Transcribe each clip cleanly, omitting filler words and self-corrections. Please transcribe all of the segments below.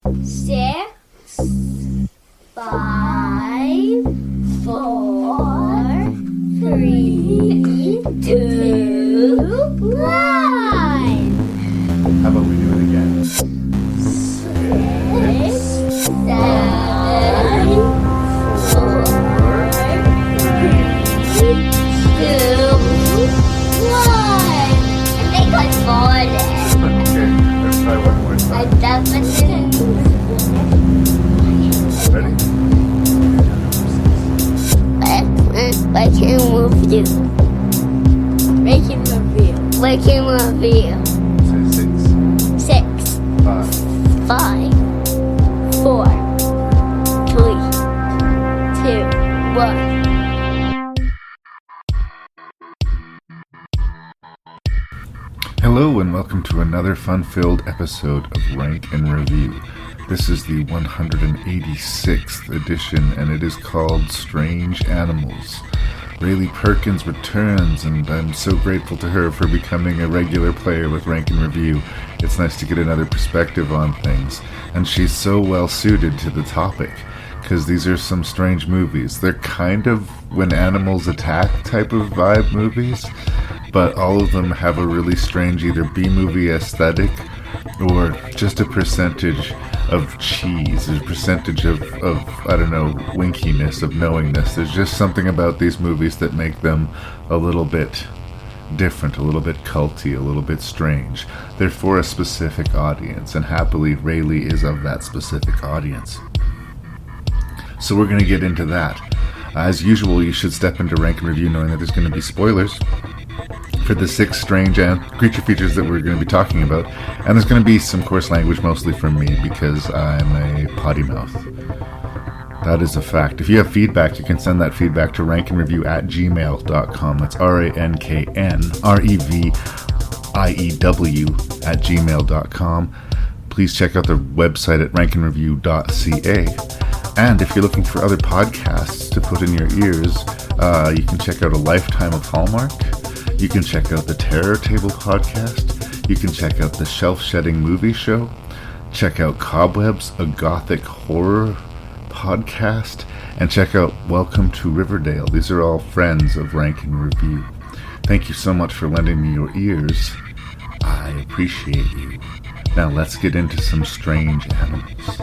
6, 5, 4, 3, 2, 1. How about we do it again? 6, 7, 4, 3, 2, 1. I think I farted. Okay, let's try one more I time. definitely. Ready? Ranking review. Ranking review. Ranking review. Say 6, 6, 5. 5, 4, 3, 2, 1. Hello and welcome to another fun-filled episode of Rank and Review. This is the 186th edition and it is called Strange Animals. Raylee Perkins returns and I'm so grateful to her for becoming a regular player with Rank and Review. It's nice to get another perspective on things, and she's so well suited to the topic because these are some strange movies. They're kind of when animals attack type of vibe movies, but all of them have a really strange either B-movie aesthetic or just a percentage of cheese, a percentage of I don't know, winkiness, of knowingness. There's just something about these movies that make them a little bit different, a little bit culty, a little bit strange. They're for a specific audience, and happily Raylee is of that specific audience. So we're going to get into that. As usual, you should step into Rank and Review knowing that there's going to be spoilers for the 6 strange creature features that we're going to be talking about, and there's going to be some coarse language mostly from me because I'm a potty mouth. That is a fact. If you have feedback, you can send that feedback to ranknreview@gmail.com. That's ranknreview@gmail.com. Please check out the website at ranknreview.ca. And if you're looking for other podcasts to put in your ears, you can check out A Lifetime of Hallmark. You can check out the Terror Table podcast. You can check out the Shelf Shedding Movie Show. Check out Cobwebs, a Gothic horror podcast. And check out Welcome to Riverdale. These are all friends of Rank and Review. Thank you so much for lending me your ears. I appreciate you. Now let's get into some strange animals.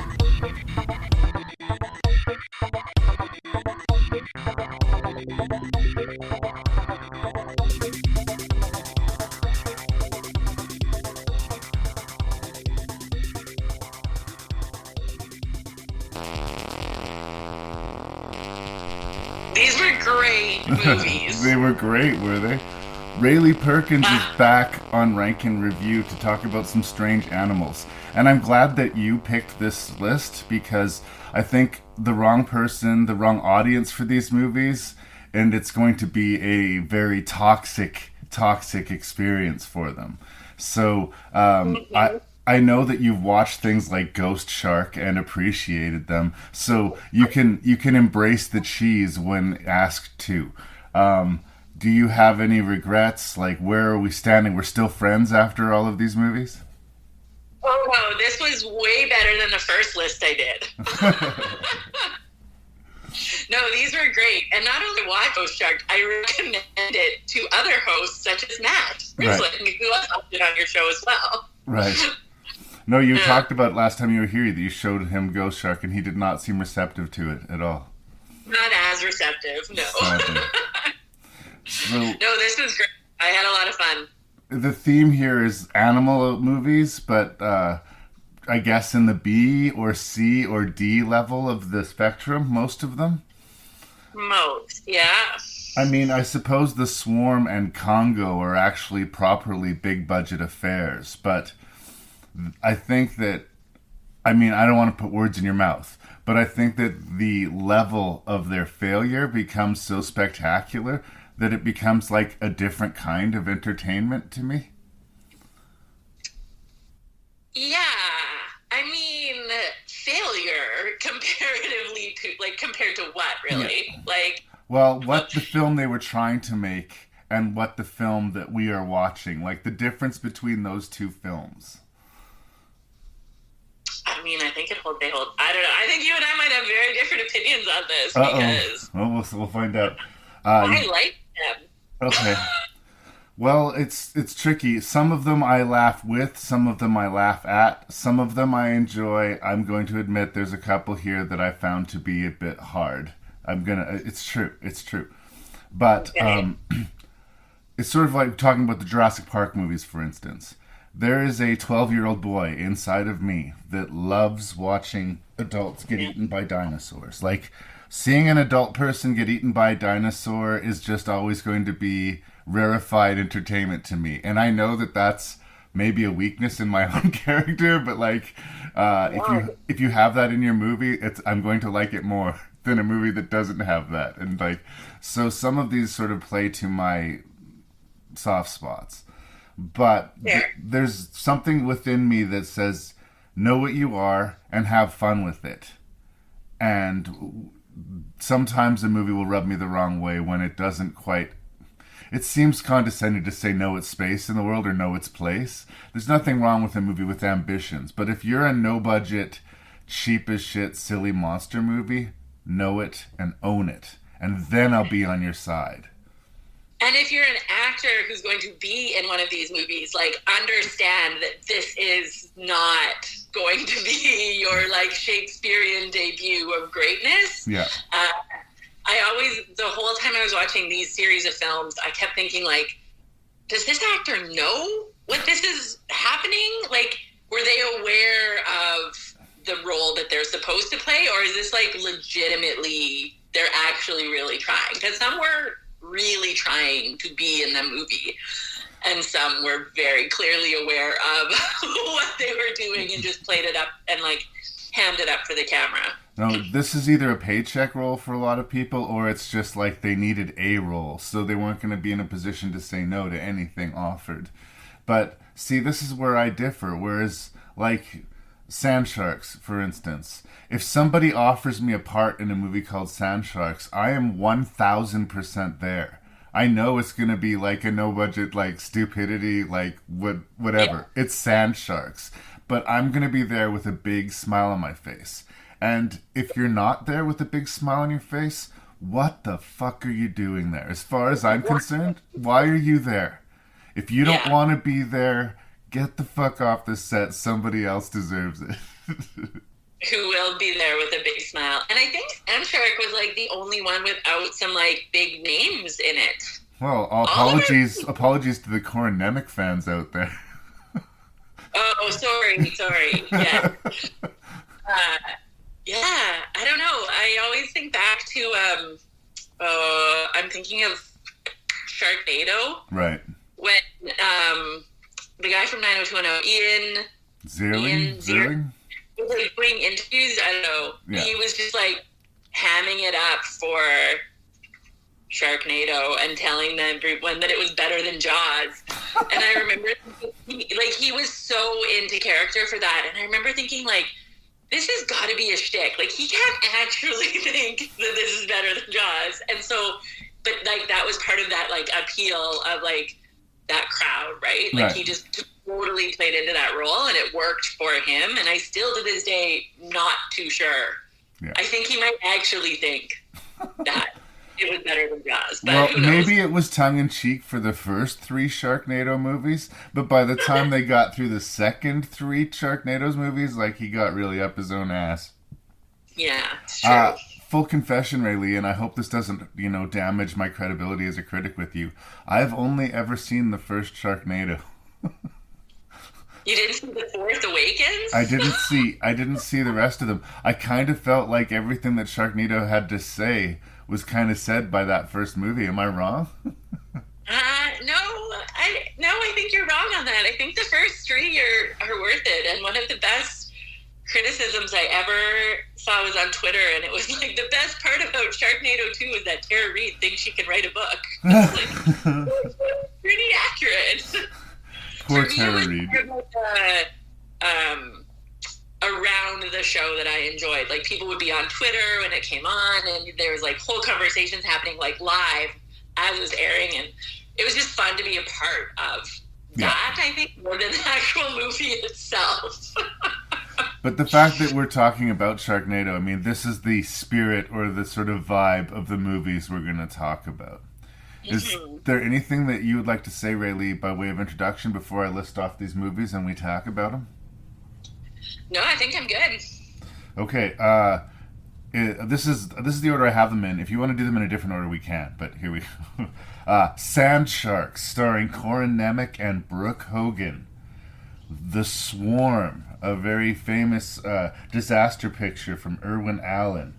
These were great movies. They were great, were they? Raylee Perkins is back on Rank and Review to talk about some strange animals. And I'm glad that you picked this list because I think the wrong person, the wrong audience for these movies, and it's going to be a very toxic experience for them. So I know that you've watched things like Ghost Shark and appreciated them, so you can embrace the cheese when asked to. Do you have any regrets? Like, where are we standing? We're still friends after all of these movies? Oh no, this was way better than the first list I did. No, these were great. And not only why Ghost Shark, I recommend it to other hosts such as Matt Riesling, who else did on your show as well. Right. No, you talked about last time you were here that you showed him Ghost Shark and he did not seem receptive to it at all. Not as receptive, no. So, no, this was great. I had a lot of fun. The theme here is animal movies, but I guess in the B or C or D level of the spectrum, most of them. Most, yeah. I mean, I suppose The Swarm and Congo are actually properly big budget affairs, but I think that, I mean, I don't want to put words in your mouth, but I think that the level of their failure becomes so spectacular that it becomes like a different kind of entertainment to me. Yeah, I mean, failure comparatively to, like, compared to what, really? Yeah. Like, well, what the film they were trying to make and what the film that we are watching, like the difference between those two films. I mean, I think they hold. I don't know. I think you and I might have very different opinions on this because Well, we'll find out. I like them. Okay. Well, it's tricky. Some of them I laugh with, some of them I laugh at, some of them I enjoy. I'm going to admit there's a couple here that I found to be a bit hard. It's true. But it's sort of like talking about the Jurassic Park movies, for instance. There is a 12-year-old boy inside of me that loves watching adults get eaten by dinosaurs. Like, seeing an adult person get eaten by a dinosaur is just always going to be rarefied entertainment to me. And I know that that's maybe a weakness in my own character, but like, if you have that in your movie, I'm going to like it more than a movie that doesn't have that. And like, so some of these sort of play to my soft spots. But there's something within me that says, know what you are and have fun with it. And sometimes a movie will rub me the wrong way when it doesn't quite... It seems condescending to say know its space in the world or know its place. There's nothing wrong with a movie with ambitions. But if you're a no-budget, cheap as shit, silly monster movie, know it and own it. And then I'll be on your side. And if you're an actor who's going to be in one of these movies, like, understand that this is not going to be your, like, Shakespearean debut of greatness. Yeah. The whole time I was watching these series of films, I kept thinking, like, does this actor know what this is happening? Like, were they aware of the role that they're supposed to play? Or is this, like, legitimately, they're actually really trying? Because some were really trying to be in the movie, and some were very clearly aware of what they were doing and just played it up and like hammed it up for the camera. No, this is either a paycheck role for a lot of people, or it's just like they needed a role, so they weren't going to be in a position to say no to anything offered. But see, this is where I differ. Whereas, like, Sand Sharks, for instance, if somebody offers me a part in a movie called Sand Sharks, I am 1,000% there. I know it's going to be like a no-budget, like, stupidity, like, whatever. Yeah. It's Sand Sharks. But I'm going to be there with a big smile on my face. And if you're not there with a big smile on your face, what the fuck are you doing there? As far as I'm concerned, why are you there? If you don't want to be there, get the fuck off the set. Somebody else deserves it. Who will be there with a big smile. And I think Sand Shark was like the only one without some like big names in it. Well, apologies to the Coronemic fans out there. Oh, sorry. Yeah. Yeah, I don't know. I always think back to, I'm thinking of Sharknado. Right. When the guy from 90210, Ian Zierling? Was like doing interviews, I don't know. Yeah. He was just like hamming it up for Sharknado and telling everyone that it was better than Jaws. And I remember, he was so into character for that. And I remember thinking, like, this has got to be a shtick. Like, he can't actually think that this is better than Jaws. And so, but, like, that was part of that, like, appeal of, like, that crowd, right? Like, he just totally played into that role, and it worked for him. And I still, to this day, not too sure. Yeah. I think he might actually think that it was better than Jaws. But well, maybe it was tongue-in-cheek for the first 3 Sharknado movies, but by the time they got through the second 3 Sharknado's movies, like, he got really up his own ass. Yeah, it's true. Full confession, Raylee, and I hope this doesn't, damage my credibility as a critic with you. I've only ever seen the first Sharknado. You didn't see The Force Awakens? I didn't see the rest of them. I kind of felt like everything that Sharknado had to say was kind of said by that first movie. Am I wrong? No, I think you're wrong on that. I think the first 3 are worth it. And one of the best criticisms I ever saw was on Twitter, and it was like, the best part about Sharknado 2 is that Tara Reid thinks she can write a book. It's like, pretty accurate. Poor Tara Reid. Around the show that I enjoyed. Like, people would be on Twitter when it came on, and there was, like, whole conversations happening, like, live as it was airing, and it was just fun to be a part of that, I think, more than the actual movie itself. But the fact that we're talking about Sharknado, I mean, this is the spirit or the sort of vibe of the movies we're going to talk about. Is there anything that you would like to say, Raylee, by way of introduction before I list off these movies and we talk about them? No, I think I'm good. Okay, this is the order I have them in. If you want to do them in a different order, we can. But here we go. Sand Sharks, starring Corin Nemec and Brooke Hogan. The Swarm, a very famous disaster picture from Irwin Allen.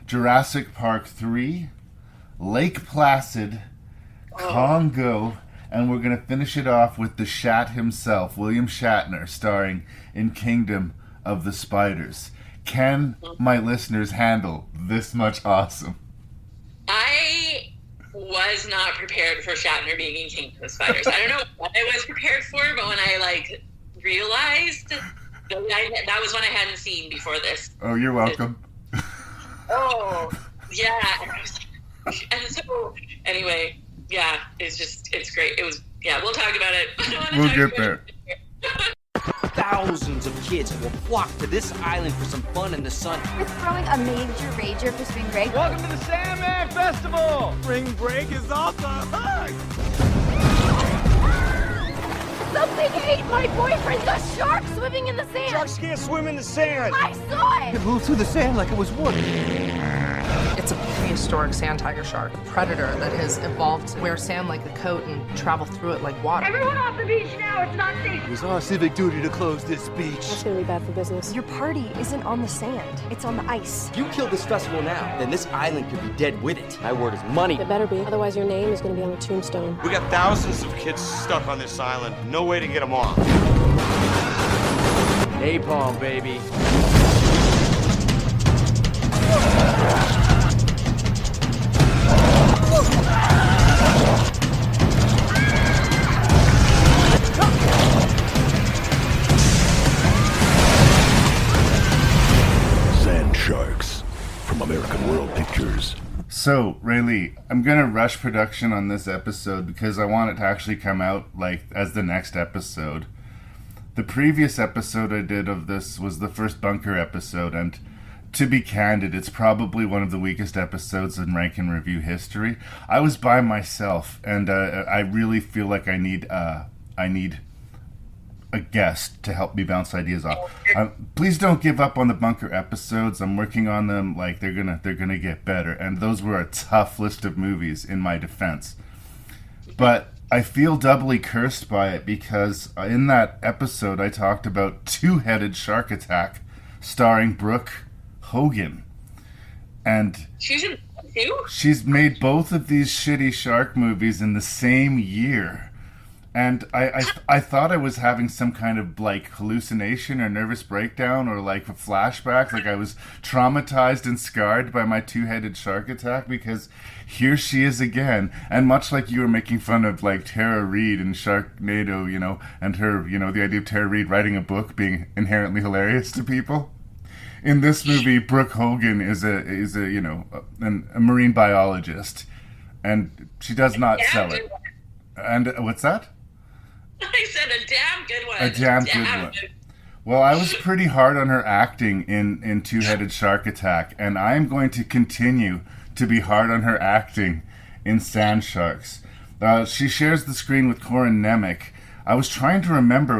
Jurassic Park 3, Lake Placid, Congo, and we're going to finish it off with the Shat himself, William Shatner, starring in Kingdom of the Spiders. Can my listeners handle this much awesome? I was not prepared for Shatner being in Kingdom of Spiders. I don't know what I was prepared for, but when I realized that was one I hadn't seen before this. Oh, you're welcome. Oh, yeah. And so, anyway, yeah, it's great. It was, yeah, we'll talk about it. We'll get there. Thousands of kids will flock to this island for some fun in the sun. We're throwing a major rager for spring break. Welcome to the Sandman Festival! Spring break is off the hook! Something ate my boyfriend! The shark swimming in the sand! Sharks can't swim in the sand! I saw it! It moved through the sand like it was wood. It's a prehistoric sand tiger shark, a predator that has evolved to wear sand like a coat and travel through it like water. Everyone off the beach now! It's not safe! It was our civic duty to close this beach. That's gonna be bad for business. Your party isn't on the sand. It's on the ice. If you kill this festival now, then this island could be dead with it. My word is money. It better be, otherwise your name is gonna be on a tombstone. We got thousands of kids stuck on this island. No way to get them off. Napalm, baby. Sand Sharks from American World Pictures. So, Raylee, I'm going to rush production on this episode because I want it to actually come out as the next episode. The previous episode I did of this was the first bunker episode, and to be candid, it's probably one of the weakest episodes in Rank and Review history. I was by myself, and I really feel like I need a guest to help me bounce ideas off. Please don't give up on the bunker episodes. I'm working on them. They're gonna get better. And those were a tough list of movies in my defense. But I feel doubly cursed by it because in that episode I talked about Two-Headed Shark Attack, starring Brooke Hogan. And She's in two? she's made both of these shitty shark movies in the same year. And I thought I was having some kind of hallucination or nervous breakdown or a flashback, I was traumatized and scarred by my Two-Headed Shark Attack, because here she is again. And much like you were making fun of Tara Reid and Sharknado, and her, the idea of Tara Reid writing a book being inherently hilarious to people. In this movie, Brooke Hogan is a marine biologist, and she does not sell it. And what's that? I said a damn good one. A damn good one. Well, I was pretty hard on her acting in Two-Headed Shark Attack, and I'm going to continue to be hard on her acting in Sand Sharks. She shares the screen with Corin Nemec. I was trying to remember,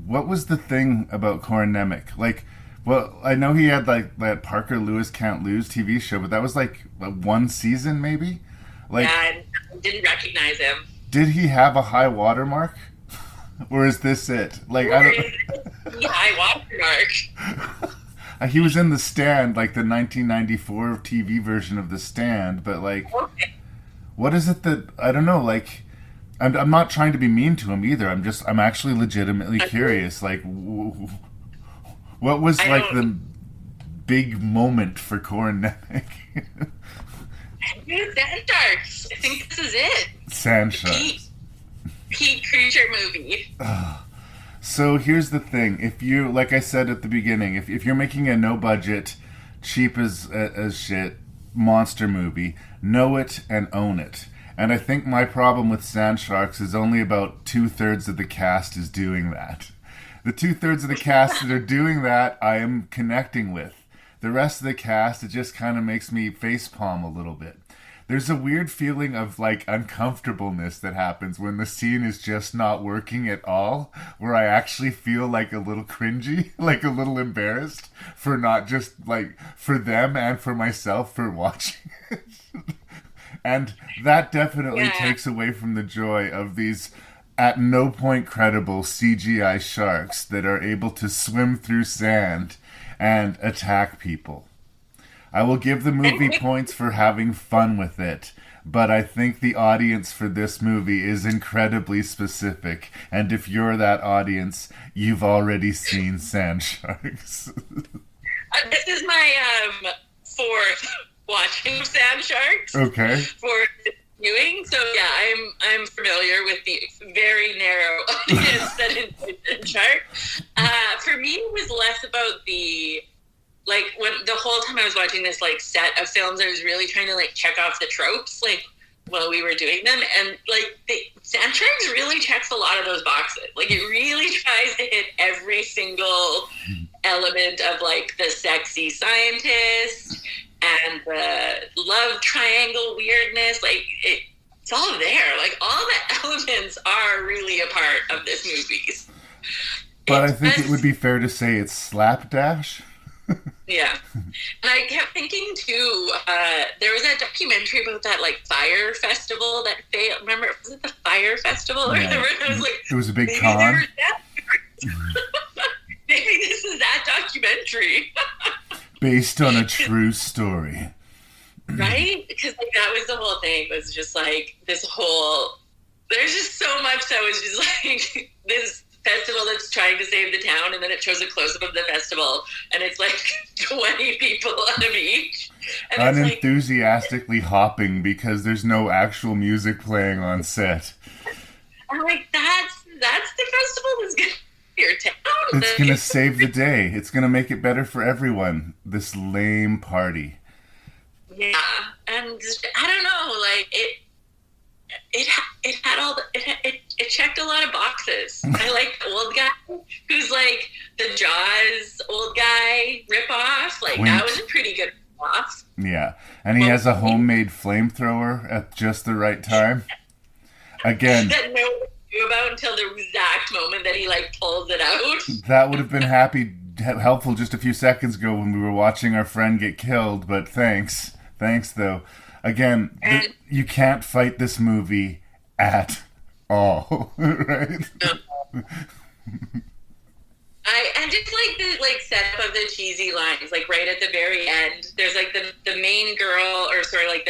what was the thing about Corin Nemec? Well, I know he had that Parker Lewis Can't Lose TV show, but that was one season maybe? Yeah, I didn't recognize him. Did he have a high watermark? Or is this it? I don't. High watermark. He was in The Stand, the 1994 TV version of The Stand, but okay. What is it that I don't know? I'm not trying to be mean to him either. I'm actually legitimately curious. What was the big moment for Corin Nemec? Sand Sharks. I think this is it. Sand Sharks. Peak creature movie. So here's the thing. If you, like I said at the beginning, if you're making a no-budget, cheap as shit monster movie, know it and own it. And I think my problem with Sand Sharks is only about 2/3 of the cast is doing that. The 2/3 of the cast that are doing that, I am connecting with. The rest of the cast, it just kind of makes me facepalm a little bit. There's a weird feeling of like uncomfortableness that happens when the scene is just not working at all, where I actually feel like a little cringy, like a little embarrassed for not just like for them and for myself for watching it. And that definitely takes away from the joy of these at no point credible CGI sharks that are able to swim through sand and attack people. I will give the movie points for having fun with it, but I think the audience for this movie is incredibly specific, and if you're that audience, you've already seen sand sharks. This is my fourth watching of sand sharks. Okay. For viewing, so yeah, I'm familiar with the very narrow audience that enjoys sand shark. For me, it was less about the. Like, when the whole time I was watching this, like, set of films, I was really trying to, like, check off the tropes, like, while we were doing them. And, like, Sand Sharks really checks a lot of those boxes. Like, it really tries to hit every single element of, like, the sexy scientist and the love triangle weirdness. Like, it's all there. Like, all the elements are really a part of this movie. But I think it would be fair to say it's slapdash. Yeah. And I kept thinking, too, there was that documentary about that, like, fire festival that failed. Remember, was it the Fire Festival or whatever? I was like, it was a big con. Maybe this is that documentary. Based on a true story. Right? Because, like, that was the whole thing. It was just, like, this whole... There's just so much that was just, like, this festival that's trying to save the town, and then it shows a close-up of the festival, and it's like 20 people on a beach. And unenthusiastically hopping because there's no actual music playing on set. I'm like, that's the festival that's going to be your town. It's going to save the day. It's going to make it better for everyone. This lame party. Yeah, and I don't know, like, it had all it checked a lot of boxes. I like the old guy who's like the Jaws old guy ripoff. Like, that was a pretty good ripoff. Yeah, and he has a homemade flamethrower at just the right time. Again, that no one knew about until the exact moment that he like pulls it out. That would have been helpful just a few seconds ago when we were watching our friend get killed. But thanks though. Again, you can't fight this movie at all, right? I just like the setup of the cheesy lines, like right at the very end. There's like the main girl, or sort of like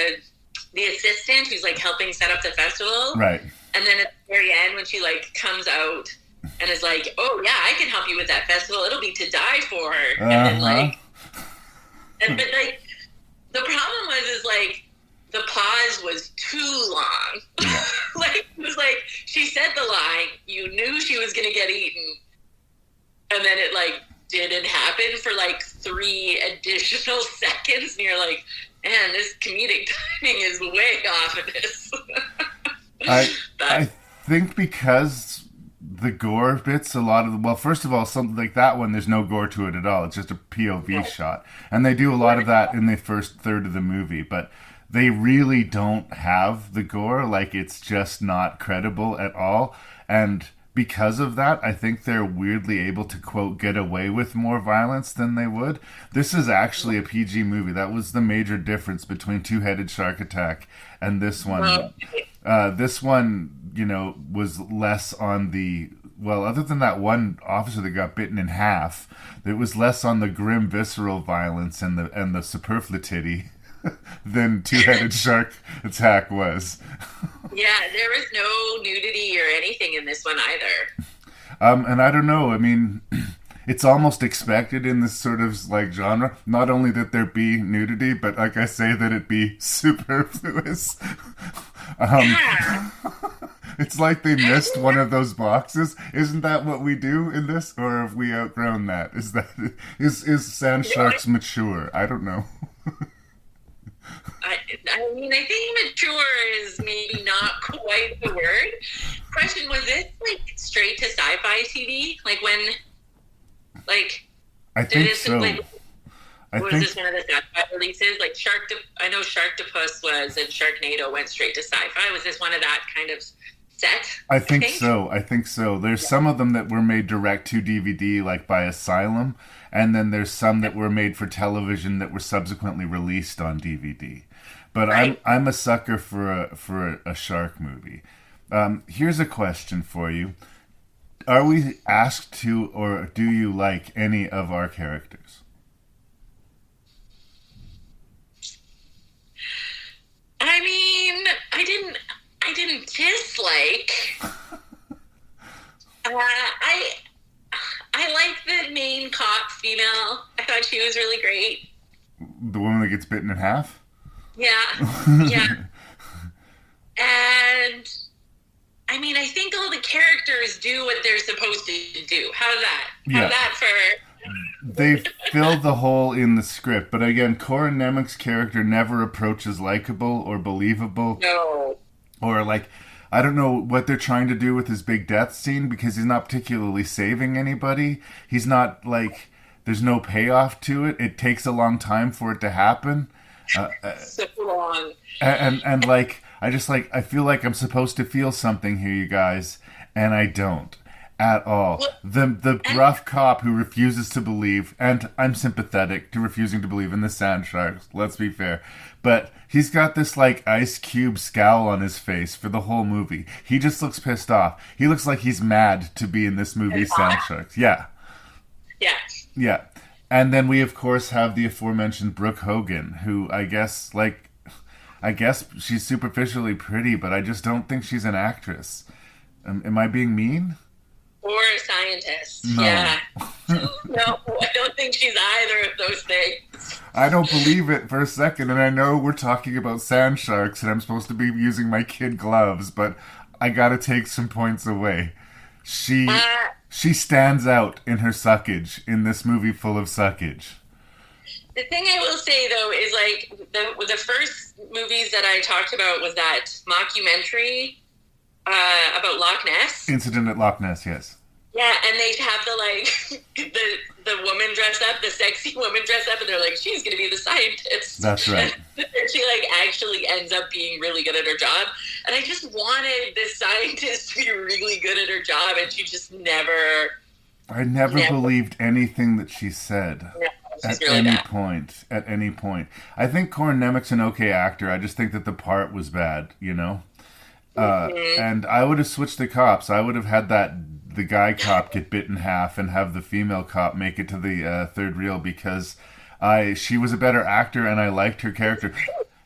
the assistant who's like helping set up the festival, right? And then at the very end, when she like comes out and is like, "Oh yeah, I can help you with that festival. It'll be to die for." And then like, but like the problem is like, the pause was too long. Yeah. Like, it was like, she said the line, you knew she was going to get eaten, and then it, like, didn't happen for, like, 3 additional seconds, and you're like, man, this comedic timing is way off of this. I think because the gore bits, a lot of the, well, first of all, something like that one, there's no gore to it at all. It's just a POV shot. And they do a lot of that in the first third of the movie, but they really don't have the gore. Like, it's just not credible at all. And because of that, I think they're weirdly able to, quote, get away with more violence than they would. This is actually a PG movie. That was the major difference between Two-Headed Shark Attack and this one. This one, you know, was less on the, well, other than that one officer that got bitten in half, it was less on the grim, visceral violence and the superfluity than Two-Headed Shark Attack was. Yeah, there was no nudity or anything in this one either. And I don't know, I mean, it's almost expected in this sort of like genre, not only that there be nudity, but like I say, that it be superfluous. It's like they missed one of those boxes. Isn't that what we do in this, or have we outgrown that? Is Sand Sharks mature? I don't know. I mean, I think mature is maybe not quite the word. Question, was this like straight to sci-fi TV? Like when, like, I think so. Was this one of the sci-fi releases? Like I know Sharktopus was, and Sharknado went straight to sci-fi. Was this one of that kind of set? I think so. There's some of them that were made direct to DVD, like by Asylum, and then there's some that were made for television that were subsequently released on DVD. But right. I'm a sucker for a shark movie. Here's a question for you: are we asked to, or do you like any of our characters? I mean, I didn't dislike. I like the main cop female. I thought she was really great. The woman that gets bitten in half? Yeah. Yeah. And I mean, I think all the characters do what they're supposed to do. How's that? Yeah. How's that for... They filled the hole in the script, but again, Cora Nemec's character never approaches likable or believable. No. Or like, I don't know what they're trying to do with his big death scene, because he's not particularly saving anybody. He's not like, there's no payoff to it. It takes a long time for it to happen. So long. And like, I feel like I'm supposed to feel something here, you guys, and I don't. At all. The gruff cop who refuses to believe, and I'm sympathetic to refusing to believe in the sand sharks, let's be fair, but he's got this like Ice Cube scowl on his face for the whole movie. He just looks pissed off. He looks like he's mad to be in this movie, Sand Sharks. Yeah. Yeah. And then we of course have the aforementioned Brooke Hogan, who I guess she's superficially pretty, but I just don't think she's an actress. Am I being mean? Or a scientist. No. Yeah. No, I don't think she's either of those things. I don't believe it for a second, and I know we're talking about sand sharks, and I'm supposed to be using my kid gloves, but I gotta take some points away. She stands out in her suckage in this movie full of suckage. The thing I will say, though, is like the first movies that I talked about was that mockumentary about Loch Ness. Incident at Loch Ness, yes. Yeah, and they have the woman dressed up, the sexy woman dressed up, and they're like, she's going to be the scientist. That's right. And she like actually ends up being really good at her job. And I just wanted this scientist to be really good at her job, and she just never... I never believed anything that she said. No, at really any bad. point. At any point. I think Cora Nemec's an okay actor. I just think that the part was bad, you know? And I would have switched the cops. I would have had the guy cop get bit in half and have the female cop make it to the third reel, because she was a better actor and I liked her character.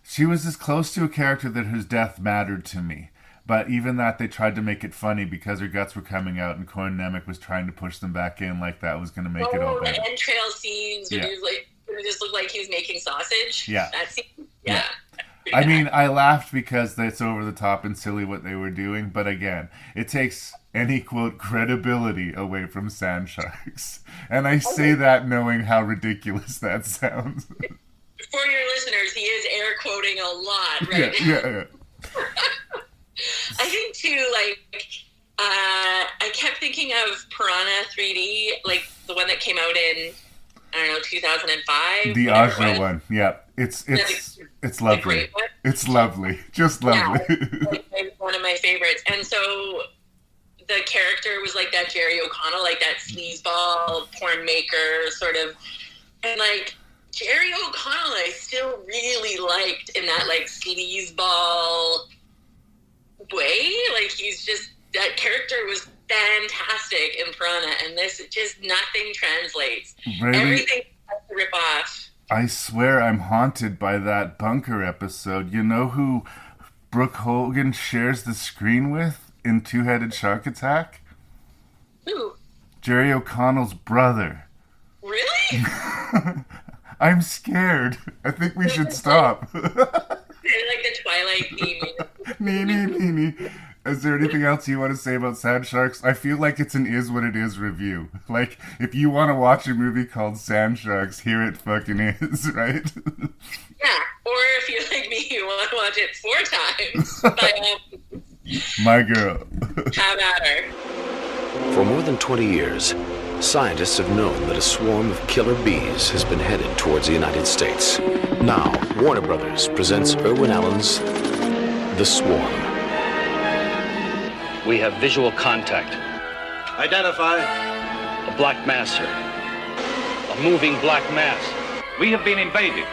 She was as close to a character that whose death mattered to me. But even that, they tried to make it funny because her guts were coming out and Cora Nemec was trying to push them back in like that was going to make it all better. The entrail scenes when it just looked like he was making sausage. Yeah. That scene. Yeah. I mean, I laughed because it's over the top and silly what they were doing, but again, it takes any, quote, credibility away from sand sharks. And I say that knowing how ridiculous that sounds. For your listeners, he is air quoting a lot, right? Yeah. I think, too, like, I kept thinking of Piranha 3D, like the one that came out in, I don't know, 2005. The Aja one, yeah. It's lovely. It's lovely. Just lovely. Yeah, like one of my favorites. And so the character was like that Jerry O'Connell, like that sleazeball porn maker sort of. And like Jerry O'Connell, I still really liked in that like sleazeball way. Like he's just, that character was fantastic in Piranha, and this just nothing translates. Really? Everything has to rip off. I swear I'm haunted by that bunker episode. You know who Brooke Hogan shares the screen with in Two-Headed Shark Attack? Who? Jerry O'Connell's brother. Really? I'm scared. I think we should stop. Like the Twilight theme. Nee. Is there anything else you want to say about Sand Sharks? I feel like it's an is what it is review. Like, if you want to watch a movie called Sand Sharks, here it fucking is, right? Yeah, or if you're like me, you want to watch it 4 times. By My girl. have at her. For more than 20 years, scientists have known that a swarm of killer bees has been headed towards the United States. Now, Warner Brothers presents Irwin Allen's The Swarm. We have visual contact. Identify. A black mass, sir. A moving black mass. We have been invaded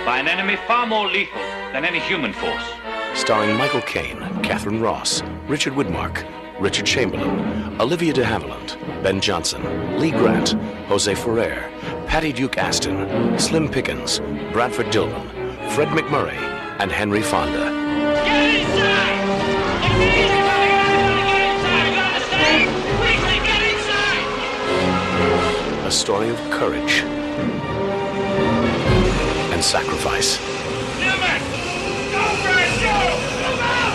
by an enemy far more lethal than any human force. Starring Michael Caine, Catherine Ross, Richard Widmark, Richard Chamberlain, Olivia de Havilland, Ben Johnson, Lee Grant, Jose Ferrer, Patty Duke Aston, Slim Pickens, Bradford Dillman, Fred McMurray, and Henry Fonda. Get inside! The bees are coming! Everybody get inside! You understand? Quickly get inside! A story of courage and sacrifice. Newman! Go, Brad! Go! Move out!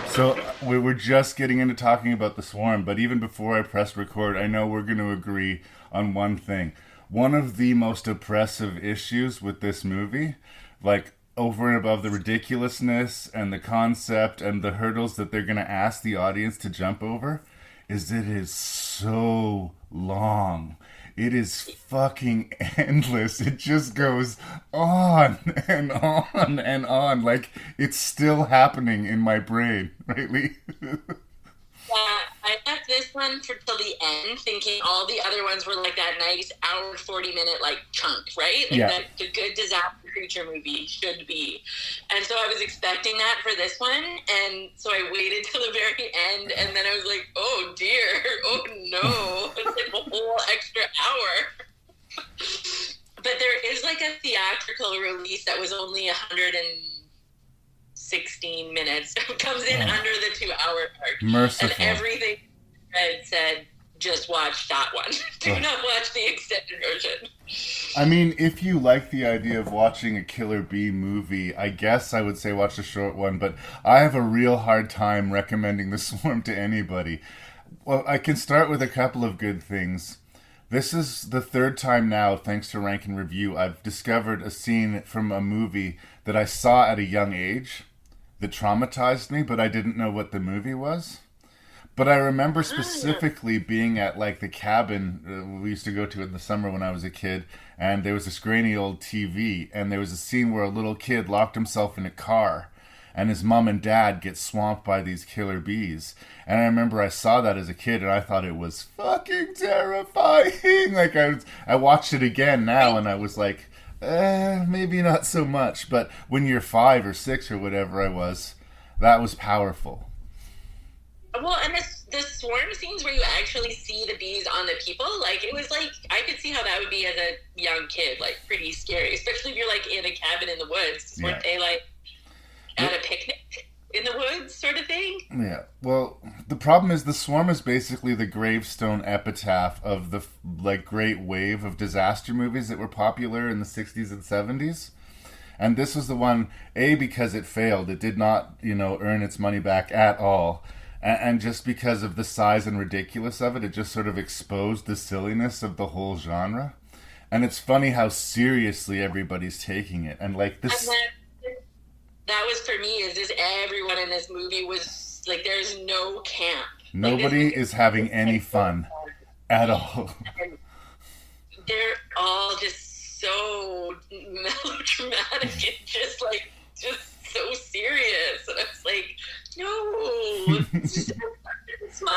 So we were just getting into talking about The Swarm, but even before I pressed record, I know we're going to agree on one thing. One of the most oppressive issues with this movie, like over and above the ridiculousness and the concept and the hurdles that they're going to ask the audience to jump over, is it is so long. It is fucking endless. It just goes on and on and on. Like, it's still happening in my brain, right, Lee? Yeah, I left this one for till the end, thinking all the other ones were like that nice hour 40-minute like chunk, right? Like that the good disaster creature movie should be. And so I was expecting that for this one, and so I waited till the very end, and then I was like, oh dear, oh no, it's like a whole extra hour. But there is like a theatrical release that was only 116 minutes. It comes in under the 2 hour mark. Merciful. And everything Fred said, just watch that one. Do not watch the extended version. I mean, if you like the idea of watching a Killer Bee movie, I guess I would say watch the short one, but I have a real hard time recommending The Swarm to anybody. Well, I can start with a couple of good things. This is the third time now, thanks to Rank and Review, I've discovered a scene from a movie that I saw at a young age that traumatized me, but I didn't know what the movie was. But I remember specifically being at like the cabin we used to go to in the summer when I was a kid, and there was this grainy old TV, and there was a scene where a little kid locked himself in a car, and his mom and dad get swamped by these killer bees. And I remember I saw that as a kid, and I thought it was fucking terrifying. Like I watched it again now, and I was like, maybe not so much. But when you're 5 or 6 or whatever I was, that was powerful. Well, and the swarm scenes where you actually see the bees on the people, like, it was like, I could see how that would be as a young kid, like, pretty scary, especially if you're, like, in a cabin in the woods. Yeah. Weren't they, like, at a picnic in the woods sort of thing? Yeah. Well, the problem is The Swarm is basically the gravestone epitaph of the, like, great wave of disaster movies that were popular in the 60s and 70s. And this was the one, A, because it failed. It did not, earn its money back at all. And just because of the size and ridiculous of it, it just sort of exposed the silliness of the whole genre. And it's funny how seriously everybody's taking it. And like this... And that was for me, is just everyone in this movie was, like, there's no camp. Nobody is having any fun at all. And they're all just so melodramatic and just so serious. And I was like, no, it's just a smile.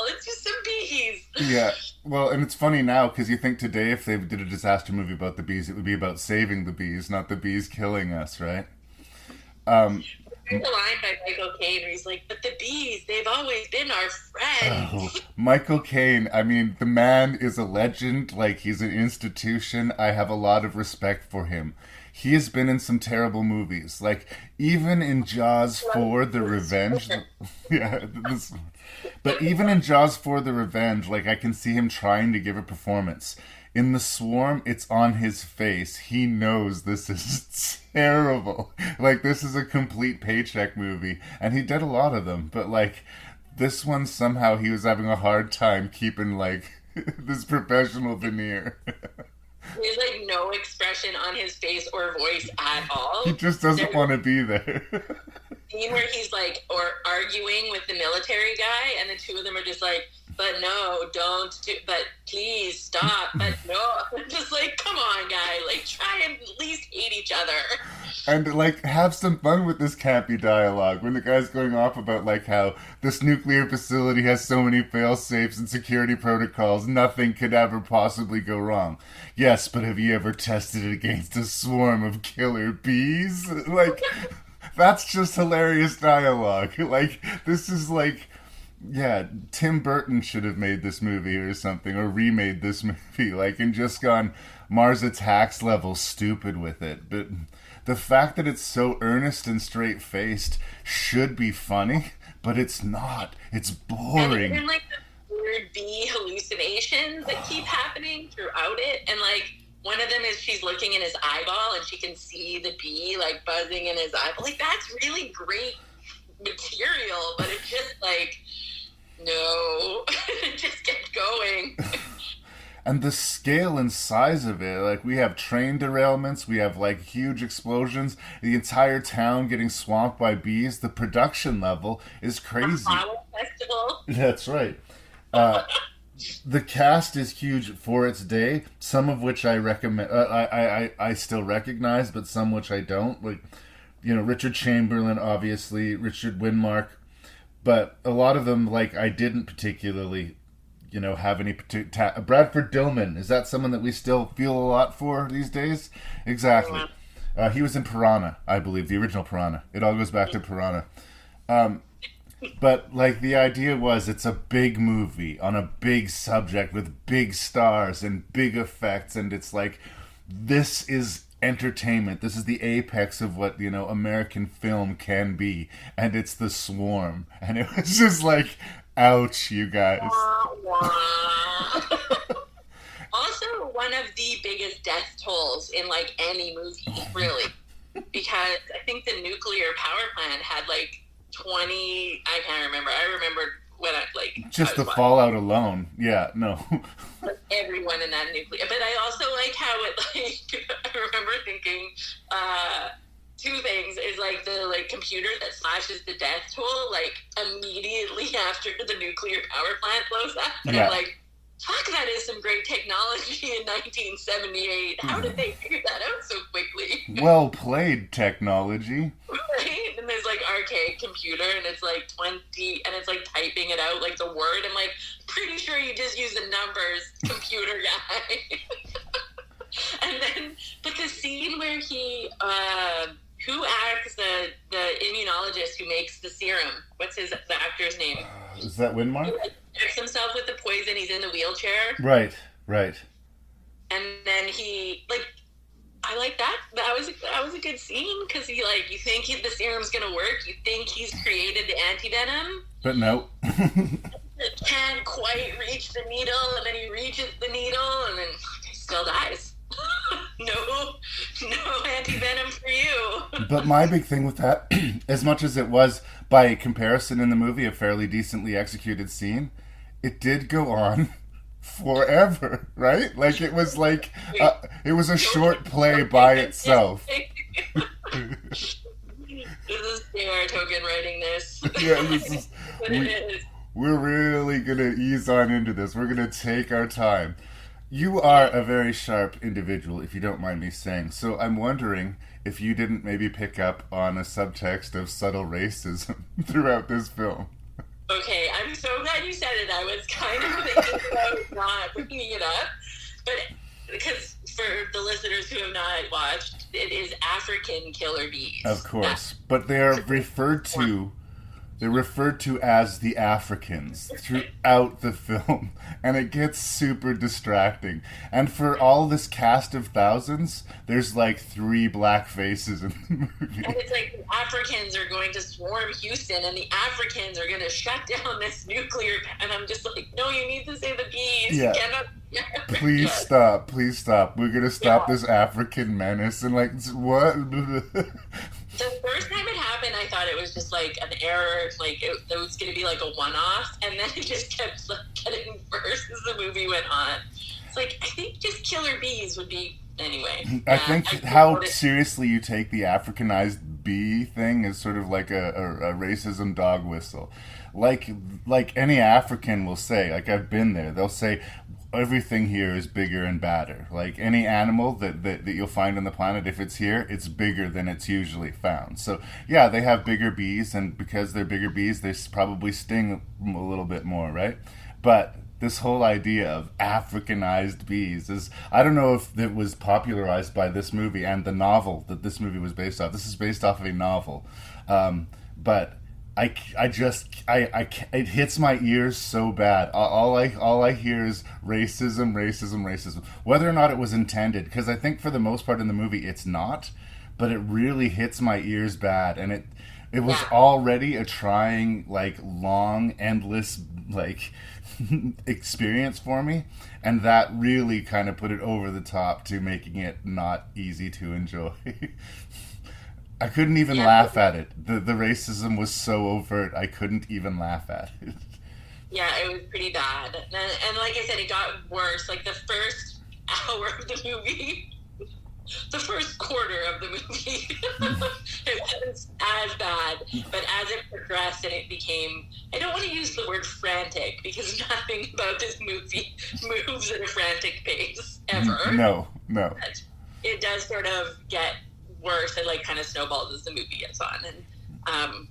It's just some bees. Yeah, well, and it's funny now because you think today if they did a disaster movie about the bees, it would be about saving the bees, not the bees killing us, right? There's a line by Michael Caine where he's like, but the bees, they've always been our friends. Oh, Michael Caine, I mean, the man is a legend. Like, he's an institution. I have a lot of respect for him. he has been in some terrible movies. Like, even in Jaws 4, The Revenge... yeah, but even in Jaws 4, The Revenge, like, I can see him trying to give a performance. In The Swarm, it's on his face. He knows this is terrible. Like, this is a complete paycheck movie. And he did a lot of them. But, like, this one, somehow he was having a hard time keeping, like, this professional veneer. There's like no expression on his face or voice at all. He just doesn't want to be there. Scene where he's like, or arguing with the military guy, and the two of them are just like, but no, don't do, but please stop, but no. Just like, come on, guy, like try and at least hate each other. And like have some fun with this campy dialogue when the guy's going off about like how this nuclear facility has so many fail-safes and security protocols, nothing could ever possibly go wrong. Yes, but have you ever tested it against a swarm of killer bees? Like, that's just hilarious dialogue. Like, this is like, yeah, Tim Burton should have made this movie or something, or remade this movie, like, and just gone Mars Attacks level stupid with it. But the fact that it's so earnest and straight-faced should be funny, but it's not. It's boring. And even, like, the weird bee hallucinations that keep happening throughout it, and, like, one of them is she's looking in his eyeball, and she can see the bee, like, buzzing in his eyeball. Like, that's really great material, but it's just, like, no. Just get going. And the scale and size of it, like, we have train derailments, we have, like, huge explosions, the entire town getting swamped by bees. The production level is crazy. A flower festival. That's right. The cast is huge for its day, some of which I recommend. I still recognize, but some which I don't. Like, you know, Richard Chamberlain, obviously, Richard Widmark, but a lot of them, like, I didn't particularly, you know, have any particular... Bradford Dillman, is that someone that we still feel a lot for these days? Exactly. He was in Piranha, I believe, the original Piranha. It all goes back to Piranha. But, like, the idea was it's a big movie on a big subject with big stars and big effects, and it's like, this is entertainment. This is the apex of what, you know, American film can be, and it's The Swarm. And it was just like, ouch, you guys. Also, one of the biggest death tolls in, like, any movie, really. Because I think the nuclear power plant had, like, 20... I can't remember. I remember when I, like... Just the fallout alone. Yeah, no. Everyone in that nuclear... But I also like how it, like... I remember thinking... two things is, like, the, like, computer that slashes the death toll, like, immediately after the nuclear power plant blows up. And Yeah. I'm like, fuck, that is some great technology in 1978. How did they figure that out so quickly? Well played, technology. Right? And there's, like, archaic computer, and it's, like, 20, and it's, like, typing it out, like, the word. I'm, like, pretty sure you just use the numbers, computer guy. And then, but the scene where he, who acts the immunologist who makes the serum? What's the actor's name? Is that Widmark? He, like, injects himself with the poison. He's in the wheelchair. Right, right. And then he, like, I like that. That was a good scene, because he, like, you think the serum's gonna work. You think he's created the antivenom. But no. It can't quite reach the needle, and then he reaches the needle, and then he still dies. No anti-venom for you. But my big thing with that, as much as it was, by comparison in the movie, a fairly decently executed scene, it did go on forever, right? Like, it was like, it was a short play by itself. This is J.R. Tolkien writing this. Yeah, this is, But it is. we're really going to ease on into this. We're going to take our time. You are a very sharp individual, if you don't mind me saying. So I'm wondering if you didn't maybe pick up on a subtext of subtle racism throughout this film. Okay, I'm so glad you said it. I was kind of thinking about not bringing it up. But because for the listeners who have not watched, it is African killer bees. Of course. But they are referred to They're referred to as the Africans throughout the film, and it gets super distracting. And for all this cast of thousands, there's like 3 black faces in the movie. And it's like the Africans are going to swarm Houston, and the Africans are going to shut down this nuclear. And I'm just like, no, you need to say the bees. Yeah. Please stop. Please stop. We're going to stop this African menace. And like, what? The first time it happened, I thought it was just like an error, like it was going to be like a one-off, and then it just kept like getting worse as the movie went on. It's like, I think just killer bees would be, anyway. I think how seriously you take the Africanized bee thing is sort of like a racism dog whistle. Like any African will say, like I've been there, they'll say, everything here is bigger and badder. Like any animal that you'll find on the planet, if it's here, it's bigger than it's usually found. So yeah, they have bigger bees, and because they're bigger bees, they probably sting a little bit more, right? But this whole idea of Africanized bees is, I don't know if it was popularized by this movie and the novel that this movie was based off. This is based off of a novel. But it hits my ears so bad. All I hear is racism. Whether or not it was intended, because I think for the most part in the movie it's not, but it really hits my ears bad, and it was already a trying, like, long, endless, like, experience for me, and that really kind of put it over the top to making it not easy to enjoy. I couldn't even laugh at it. The racism was so overt, I couldn't even laugh at it. Yeah, it was pretty bad. And like I said, it got worse. Like the first hour of the movie, the first quarter of the movie, it wasn't as bad. But as it progressed and it became, I don't want to use the word frantic, because nothing about this movie moves at a frantic pace, ever. No. But it does sort of get worse and like kind of snowballs as the movie gets on, and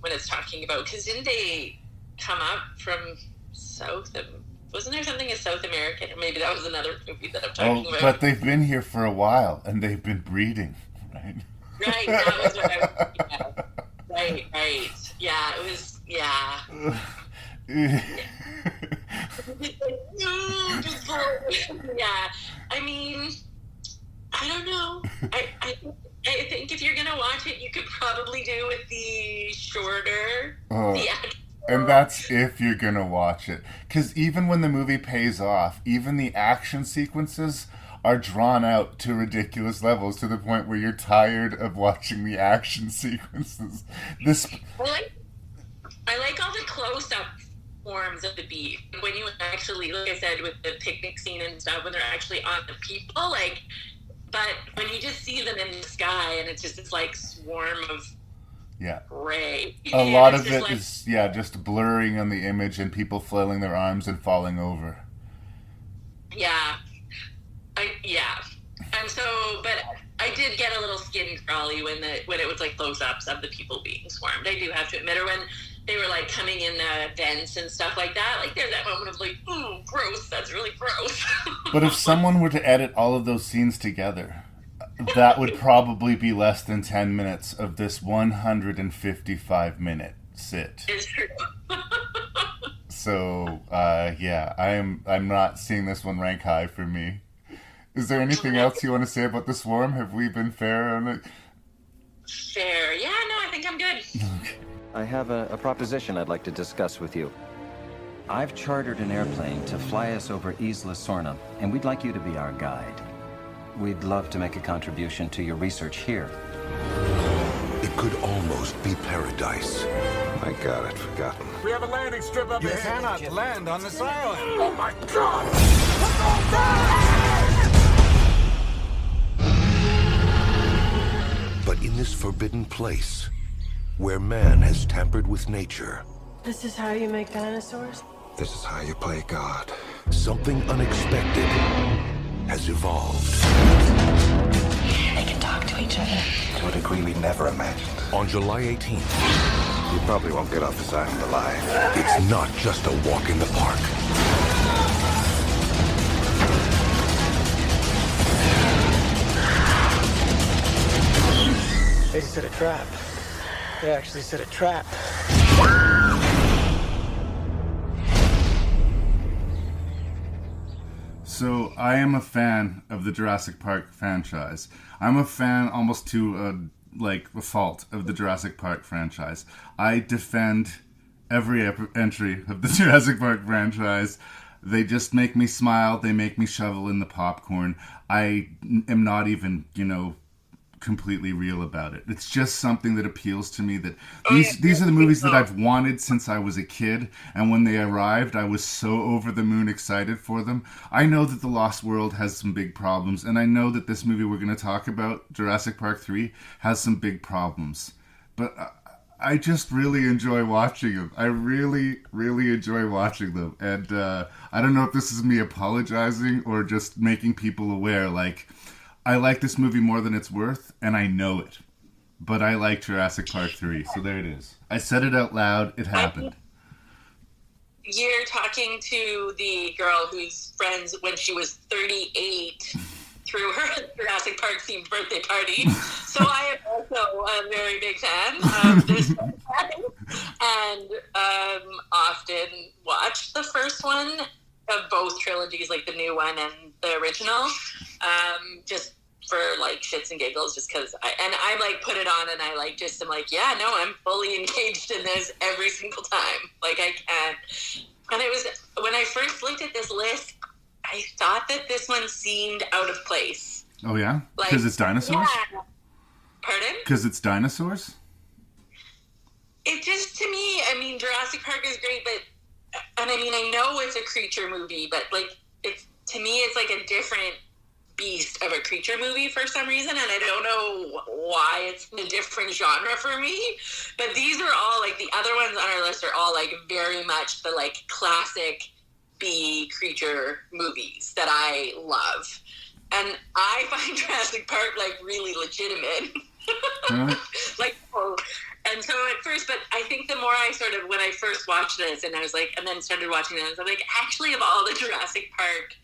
when it's talking about, because didn't they come up from wasn't there something in South America, or maybe that was another movie that I'm talking about. But they've been here for a while and they've been breeding, right? Right, that was what I was thinking of. Right, yeah, it was, yeah. Yeah, I mean, I don't know. I think if you're going to watch it, you could probably do with the shorter theatrical. And that's if you're going to watch it. Because even when the movie pays off, even the action sequences are drawn out to ridiculous levels, to the point where you're tired of watching the action sequences. I like all the close-up forms of the beat. When you actually, like I said, with the picnic scene and stuff, when they're actually on the people, like... But when you just see them in the sky and it's just this like swarm of gray. A lot of it is just blurring on the image and people flailing their arms and falling over. Yeah. And so, but I did get a little skin crawly when it was like close-ups of the people being swarmed. I do have to admit, or when they were like coming in the vents and stuff like that. Like there's that moment of like, ooh, gross. That's really gross. But if someone were to edit all of those scenes together, that would probably be less than 10 minutes of this 155-minute sit. It's true. So, I'm not seeing this one rank high for me. Is there anything else you want to say about the swarm? Have we been fair on it? Fair. Yeah, no, I think I'm good. I have a proposition I'd like to discuss with you. I've chartered an airplane to fly us over Isla Sorna, and we'd like you to be our guide. We'd love to make a contribution to your research here. It could almost be paradise. My God, I'd forgotten. We have a landing strip up ahead. You cannot land on this island. Oh my God! But in this forbidden place, where man has tampered with nature... This is how you make dinosaurs? This is how you play God. Something unexpected has evolved. They can talk to each other. To a degree we never imagined. On July 18th... You probably won't get off this island alive. It's not just a walk in the park. They set a trap. They actually set a trap. So I am a fan of the Jurassic Park franchise. I'm a fan almost to a fault of the Jurassic Park franchise. I defend every entry of the Jurassic Park franchise. They just make me smile. They make me shovel in the popcorn. I am not even, completely real about it. It's just something that appeals to me, that these are the movies that I've wanted since I was a kid, and when they arrived I was so over the moon excited for them. I know that The Lost World has some big problems, and I know that this movie we're going to talk about, Jurassic Park 3, has some big problems, but I just really enjoy watching them. I really, really enjoy watching them, and I don't know if this is me apologizing or just making people aware, I like this movie more than it's worth, and I know it. But I like Jurassic Park 3, so there it is. I said it out loud, it happened. You're talking to the girl who's friends when she was 38 through her Jurassic Park themed birthday party. So I am also a very big fan of this and often watch the first one of both trilogies, like the new one and the original, just for shits and giggles, just because I put it on and I I'm fully engaged in this every single time. I can't. And it was, when I first looked at this list, I thought that this one seemed out of place. Oh yeah? Because it's dinosaurs? Yeah. Pardon? Because it's dinosaurs? It just, to me, Jurassic Park is great, but, and I know it's a creature movie, but it's, to me, it's a different beast of a creature movie for some reason, and I don't know why it's in a different genre for me, but these are all, the other ones on our list are all, very much the, classic B creature movies that I love. And I find Jurassic Park, really legitimate. And so at first, but I think the more when I first watched this, and I was and then started watching this, I'm actually, of all the Jurassic Park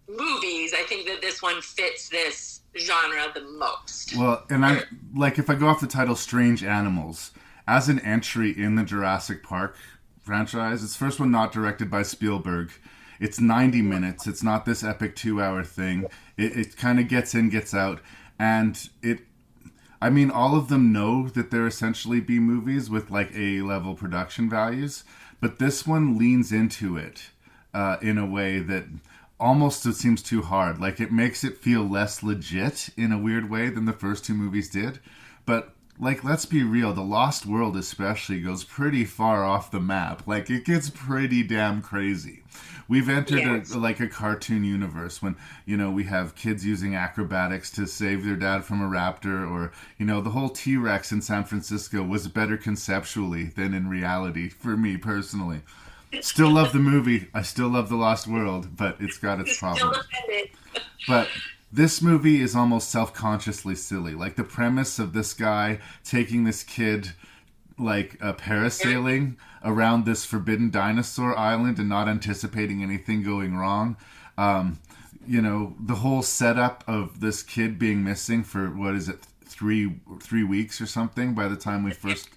movies, I think that this one fits this genre the most. Well, and I if I go off the title Strange Animals, as an entry in the Jurassic Park franchise, it's the first one not directed by Spielberg. It's 90 minutes. It's not this epic 2-hour thing. It kind of gets in, gets out, and all of them know that they're essentially B movies with A-level production values, but this one leans into it in a way that almost it seems too hard. It makes it feel less legit in a weird way than the first two movies did. But let's be real, The Lost World especially goes pretty far off the map. It gets pretty damn crazy. We've entered a cartoon universe when, we have kids using acrobatics to save their dad from a raptor, or, the whole T-Rex in San Francisco was better conceptually than in reality, for me personally. Still love the movie. I still love The Lost World, but it's got its problems. But this movie is almost self-consciously silly. The premise of this guy taking this kid parasailing around this forbidden dinosaur island and not anticipating anything going wrong. The whole setup of this kid being missing for, 3 weeks or something by the time we first...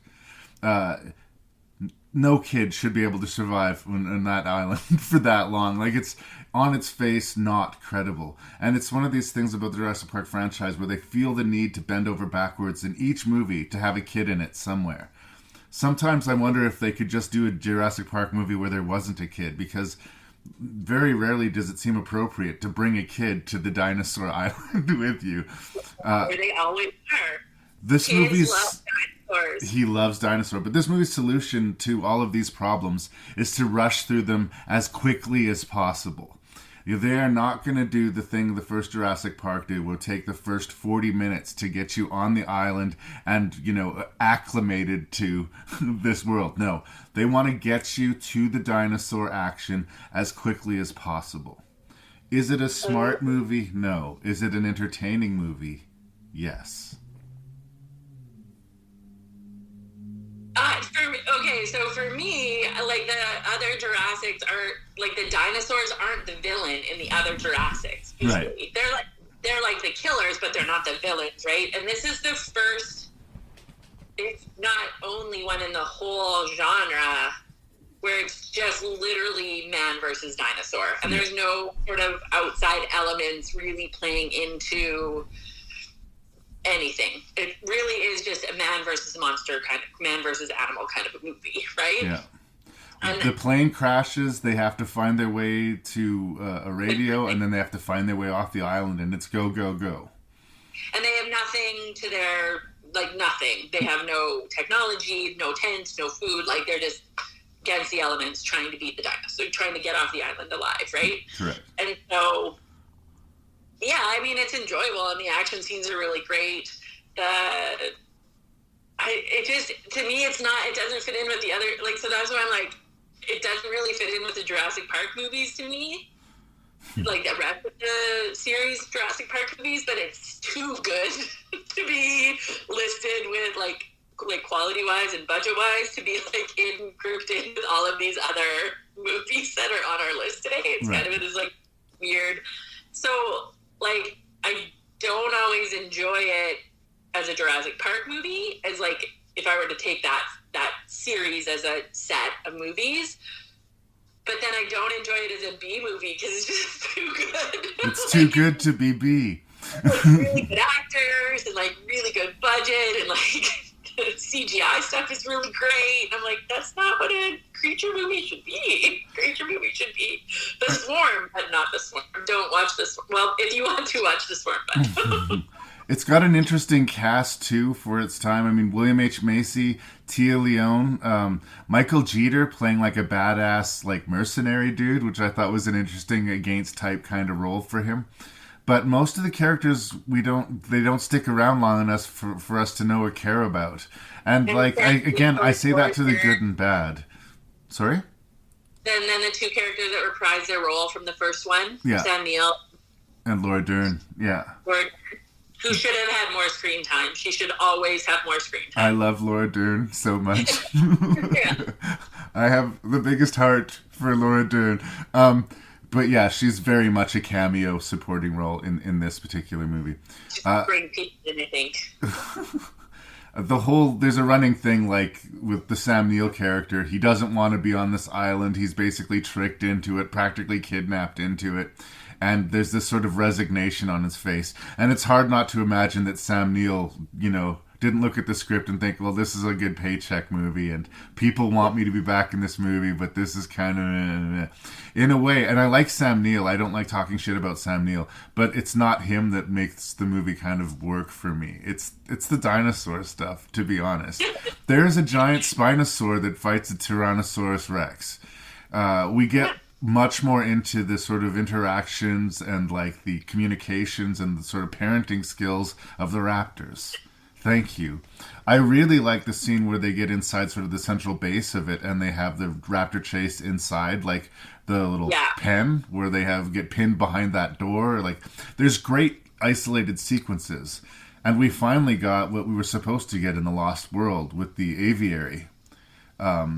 no kid should be able to survive on that island for that long. It's on its face not credible. And it's one of these things about the Jurassic Park franchise where they feel the need to bend over backwards in each movie to have a kid in it somewhere. Sometimes I wonder if they could just do a Jurassic Park movie where there wasn't a kid, because very rarely does it seem appropriate to bring a kid to the dinosaur island with you. They always are. This Kids movie's... love dinosaurs. He loves dinosaurs. But this movie's solution to all of these problems is to rush through them as quickly as possible. They are not going to do the thing the first Jurassic Park did, will take the first 40 minutes to get you on the island and, acclimated to this world. No, they want to get you to the dinosaur action as quickly as possible. Is it a smart movie? No. Is it an entertaining movie? Yes. So for me, the other Jurassics are the dinosaurs aren't the villain in the other Jurassics. Usually. Right. They're the killers, but they're not the villains, right? And this is the first, if not only one in the whole genre where it's just literally man versus dinosaur. And there's no sort of outside elements really playing into anything. It really is just a man versus monster kind of, man versus animal kind of a movie, right? Yeah. And the plane crashes, they have to find their way to a radio, and then they have to find their way off the island, and it's go, go, go. And they have nothing to their, like, nothing. They have no technology, no tents, no food. Like, they're just against the elements trying to beat the dinosaur, trying to get off the island alive, right? Correct. And so, yeah, I mean, it's enjoyable, and the action scenes are really great. It just, to me, it doesn't fit in with the other, like, so that's why I'm like, it doesn't really fit in with the Jurassic Park movies to me. Like the rest of the series Jurassic Park movies, but it's too good to be listed with like quality-wise and budget-wise to be like grouped in with all of these other movies that are on our list today. It's kind of this like weird. So like I don't always enjoy it as a Jurassic Park movie as like if I were to take that series as a set of movies. But then I don't enjoy it as a B movie because it's just too good. It's too good to be B. Really good actors and like really good budget and like CGI stuff is really great. And I'm like, that's not what a creature movie should be. Creature movie should be The Swarm, but not The Swarm. Don't watch The Swarm. Well, if you want to watch The Swarm, but... It's got an interesting cast, too, for its time. I mean, William H. Macy, Tia Leone, Michael Jeter playing like a badass, like, mercenary dude, which I thought was an interesting against-type kind of role for him. But most of the characters, they don't stick around long enough for us to know or care about. And, like, I say that to the good and bad. Sorry? Then the two characters that reprise their role from the first one, Sam Neill. And Laura Dern, Who should have had more screen time. She should always have more screen time. I love Laura Dern so much. I have the biggest heart for Laura Dern. But yeah, she's very much a cameo supporting role in this particular movie. Bring people in, I think. There's a running thing like with the Sam Neill character. He doesn't want to be on this island. He's basically tricked into it, practically kidnapped into it. And there's this sort of resignation on his face. And it's hard not to imagine that Sam Neill, didn't look at the script and think, well, this is a good paycheck movie and people want me to be back in this movie, but this is kind of in a way. And I like Sam Neill. I don't like talking shit about Sam Neill, but it's not him that makes the movie kind of work for me. It's the dinosaur stuff, to be honest. There's a giant Spinosaur that fights a Tyrannosaurus Rex. We get much more into the sort of interactions and like the communications and the sort of parenting skills of the raptors. Thank you. I really like the scene where they get inside sort of the central base of it and they have the raptor chase inside, like the little pen where they get pinned behind that door. Like there's great isolated sequences. And we finally got what we were supposed to get in The Lost World with the aviary.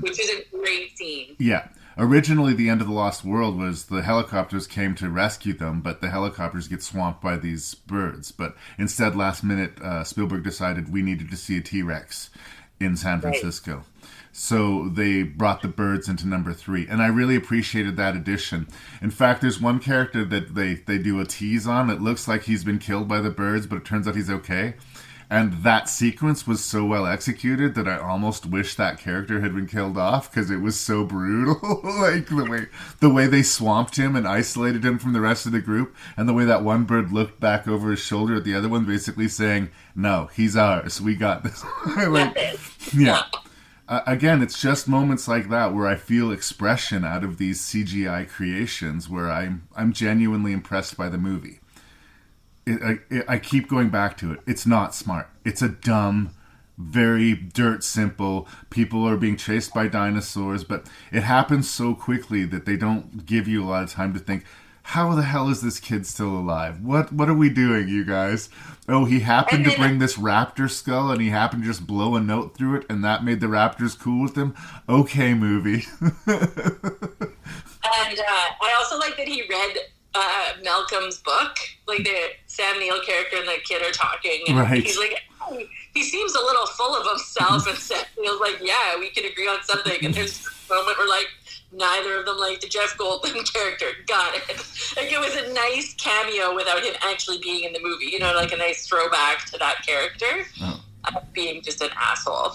Which is a great scene. Yeah. Originally, the end of The Lost World was the helicopters came to rescue them, but the helicopters get swamped by these birds. But instead, last minute, Spielberg decided we needed to see a T-Rex in San Francisco. Right. So they brought the birds into number 3. And I really appreciated that addition. In fact, there's one character that they do a tease on. It looks like he's been killed by the birds, but it turns out he's okay. And that sequence was so well executed that I almost wish that character had been killed off because it was so brutal. Like the way they swamped him and isolated him from the rest of the group, and the way that one bird looked back over his shoulder at the other one, basically saying, "No, he's ours. We got this." Again, it's just moments like that where I feel expression out of these CGI creations, where I'm genuinely impressed by the movie. I keep going back to it. It's not smart. It's a dumb, very dirt simple. People are being chased by dinosaurs, but it happens so quickly that they don't give you a lot of time to think, how the hell is this kid still alive? What are we doing, you guys? Oh, he happened to bring this raptor skull and he happened to just blow a note through it and that made the raptors cool with him? Okay, movie. And I also like that he read Malcolm's book. Like the Sam Neill character and the kid are talking and he's like, oh, he seems a little full of himself, and Sam Neill's like, yeah, we can agree on something. And there's moment where, like, neither of them liked the Jeff Goldblum character. Got it. Like, it was a nice cameo without him actually being in the movie. You know, like a nice throwback to that character. Oh. Being just an asshole.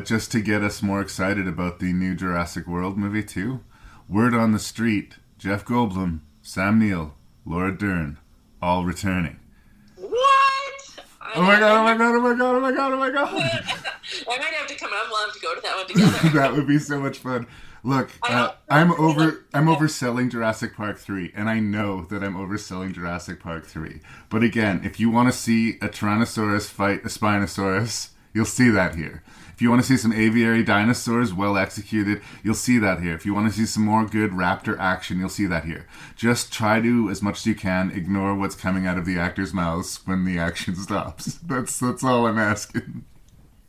Just to get us more excited about the new Jurassic World movie, too. Word on the street, Jeff Goldblum, Sam Neill, Laura Dern, all returning. What? Oh my god, oh my god, oh my god, oh my god, oh my god. I might have to come up. We'll have to go to that one together. That would be so much fun. Look, I'm overselling Jurassic Park 3, and I know that I'm overselling Jurassic Park 3. But again, if you want to see a Tyrannosaurus fight a Spinosaurus, you'll see that here. If you want to see some aviary dinosaurs well executed, you'll see that here. If you want to see some more good raptor action, you'll see that here. Just try to, as much as you can, ignore what's coming out of the actors' mouths when the action stops. That's all I'm asking.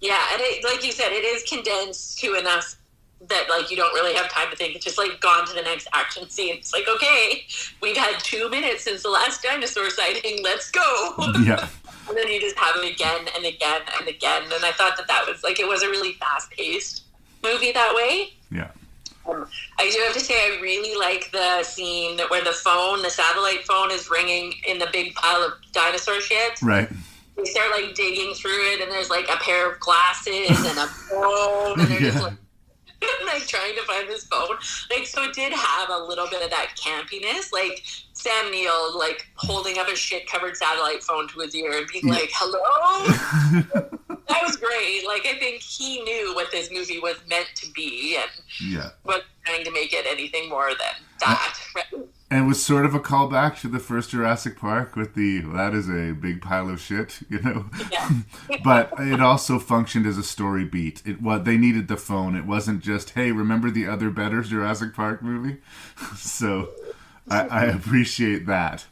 Yeah, and like you said, it is condensed to enough that, like, you don't really have time to think. It's just, like, gone to the next action scene. It's like, okay, we've had 2 minutes since the last dinosaur sighting. Let's go. Yeah. And then you just have it again and again and again. And I thought that was, like, it was a really fast-paced movie that way. Yeah. I do have to say I really like the scene where the satellite phone is ringing in the big pile of dinosaur shit. Right. They start, like, digging through it, and there's, like, a pair of glasses and a phone, and they're just, like, like, trying to find this phone. Like, so it did have a little bit of that campiness. Like, Sam Neill, like, holding up a shit-covered satellite phone to his ear and being like, hello? That was great. Like, I think he knew what this movie was meant to be and wasn't trying to make it anything more than that. Right? And it was sort of a callback to the first Jurassic Park with that is a big pile of shit, you know? Yeah. But it also functioned as a story beat. They needed the phone. It wasn't just, hey, remember the other better Jurassic Park movie? So I appreciate that.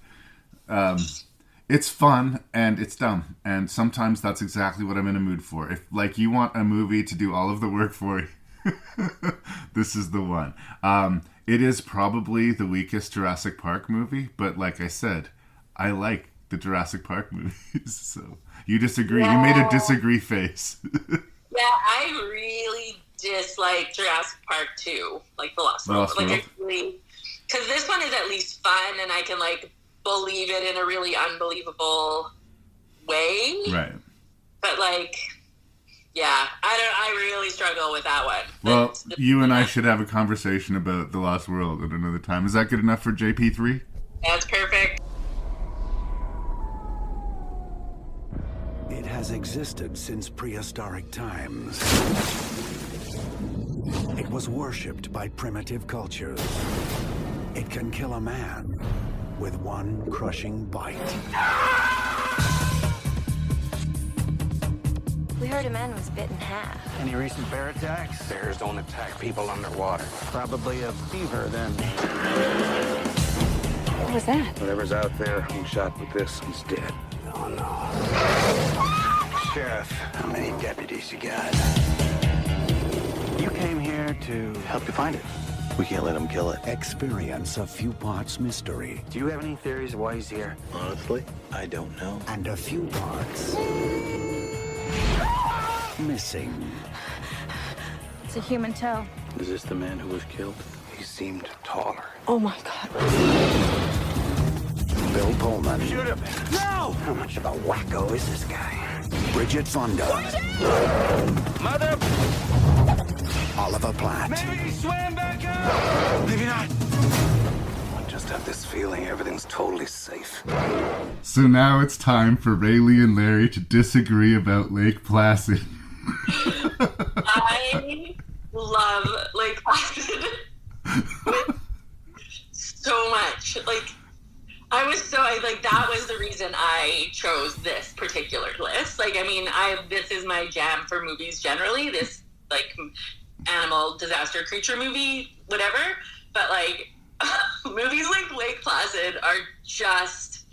It's fun and it's dumb. And sometimes that's exactly what I'm in a mood for. If, like, you want a movie to do all of the work for you, this is the one. It is probably the weakest Jurassic Park movie, but like I said, I like the Jurassic Park movies. So you disagree. Yeah. You made a disagree face. Yeah, I really dislike Jurassic Park 2, like The Lost World. Like, because this one is at least fun, and I can, like, believe it in a really unbelievable way. Right. But, like, yeah, I really struggle with that one. Well, you and I should have a conversation about The Lost World at another time. Is that good enough for JP3? That's perfect. It has existed since prehistoric times. It was worshipped by primitive cultures. It can kill a man with one crushing bite. We heard a man was bit in half. Any recent bear attacks? Bears don't attack people underwater. Probably a fever then. What was that? Whatever's out there being shot with this is dead. Oh no. Sheriff, how many deputies you got? You came here to help you find it. We can't let him kill it. Experience a few parts mystery. Do you have any theories of why he's here? Honestly, I don't know. And a few parts missing. It's a human toe. Is this the man who was killed? He seemed taller. Oh my God. Bill Pullman. Shoot him! No! How much of a wacko is this guy? Bridget Fonda. Mother! Oliver Platt. Maybe he swam back up! Maybe not. I just have this feeling everything's totally safe. So now it's time for Raylee and Larry to disagree about Lake Placid. I love Lake Placid so much. Like, that was the reason I chose this particular list. Like, I mean, this is my jam for movies generally. This, like, animal disaster creature movie, whatever. But, like, movies like Lake Placid are just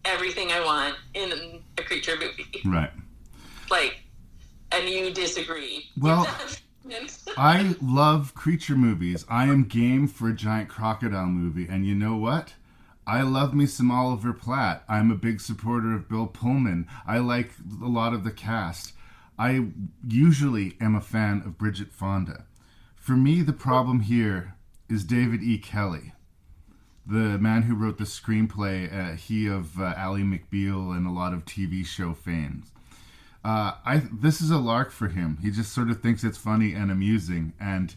everything I want in a creature movie. Right. Like, and you disagree. Well, I love creature movies. I am game for a giant crocodile movie. And you know what? I love me some Oliver Platt. I'm a big supporter of Bill Pullman. I like a lot of the cast. I usually am a fan of Bridget Fonda. For me, the problem here is David E. Kelly, the man who wrote the screenplay, he of Ally McBeal and a lot of TV show fame. This is a lark for him. He just sort of thinks it's funny and amusing, and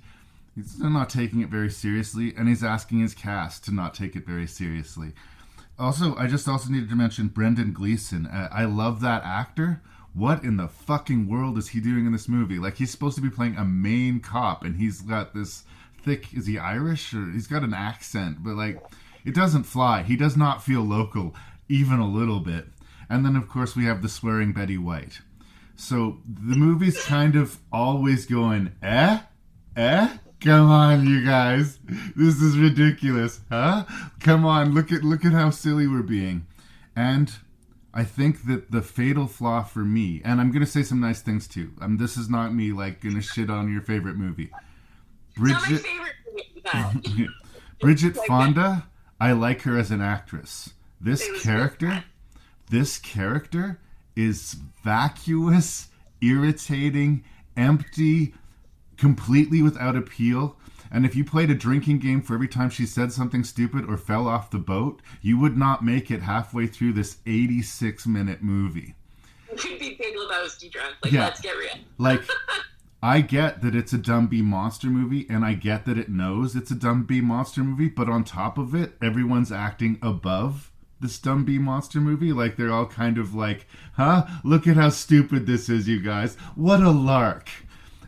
he's not taking it very seriously, and he's asking his cast to not take it very seriously. Also, I just also needed to mention Brendan Gleeson. I love that actor. What in the fucking world is he doing in this movie? Like, he's supposed to be playing a main cop, and he's got this thick, is he Irish? Or he's got an accent, but like, it doesn't fly. He does not feel local, even a little bit. And then, of course, we have the swearing Betty White. So the movie's kind of always going, Come on, you guys. This is ridiculous, huh? Come on, look at how silly we're being. And I think that the fatal flaw for me, and I'm going to say some nice things too. This is not me like going to shit on your favorite movie. Bridget, Bridget Fonda, I like her as an actress. This character is vacuous, irritating, empty, completely without appeal. And if you played a drinking game for every time she said something stupid or fell off the boat, you would not make it halfway through this 86-minute movie. You'd be Big Lebowski drunk. Let's get real. Like, I get that it's a dumb B monster movie, and I get that it knows it's a dumb B monster movie, but on top of it, everyone's acting above this dumb B monster movie. Like, they're all kind of like, look at how stupid this is, you guys. What a lark.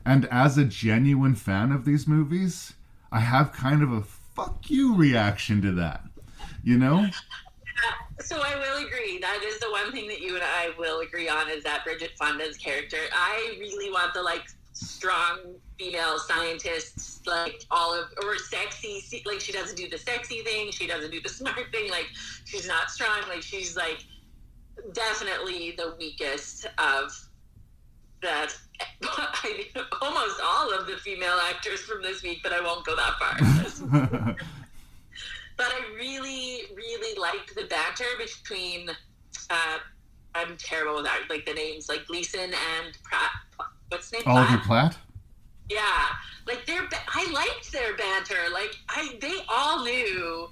And as a genuine fan of these movies, I have kind of a fuck you reaction to that. You know? So I will agree. That is the one thing that you and I will agree on, is that Bridget Fonda's character. I really want the, like, strong female scientists, like, or sexy, like, she doesn't do the sexy thing, she doesn't do the smart thing, like, she's not strong, like, she's, like, definitely the weakest of that. Almost all of the female actors from this week, but I won't go that far. But I really, really liked the banter between, I'm terrible with that, like the names, like Gleason and Pratt. What's his name? Oliver Platt? Yeah. Like, I liked their banter. Like, they all knew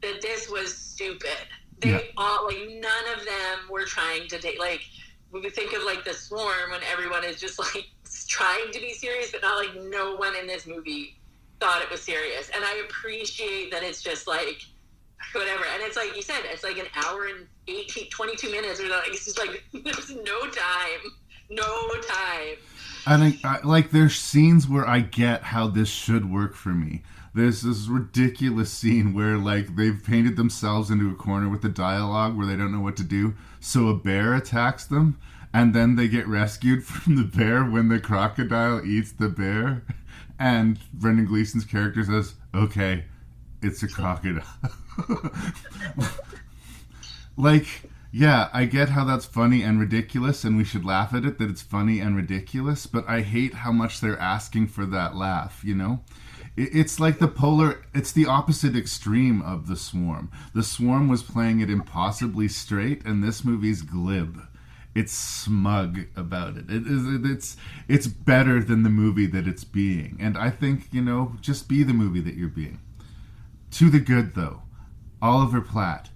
that this was stupid. They all, like, none of them were trying to take, like, we would think of, like, The Swarm when everyone is just, like, trying to be serious, but not, like, no one in this movie thought it was serious. And I appreciate that it's just, like, whatever. And it's like you said, it's like an hour and 22 minutes. Or like, it's just, like, there's no time. No time. And I like, there's scenes where I get how this should work for me. There's this ridiculous scene where, like, they've painted themselves into a corner with the dialogue where they don't know what to do. So a bear attacks them, and then they get rescued from the bear when the crocodile eats the bear. And Brendan Gleeson's character says, okay, it's a crocodile. Like, yeah, I get how that's funny and ridiculous, and we should laugh at it, that it's funny and ridiculous, but I hate how much they're asking for that laugh, you know? It's like it's the opposite extreme of The Swarm. The Swarm was playing it impossibly straight, and this movie's glib. It's smug about it. It's better than the movie that it's being. And I think, you know, just be the movie that you're being. To the good, though. Oliver Platt.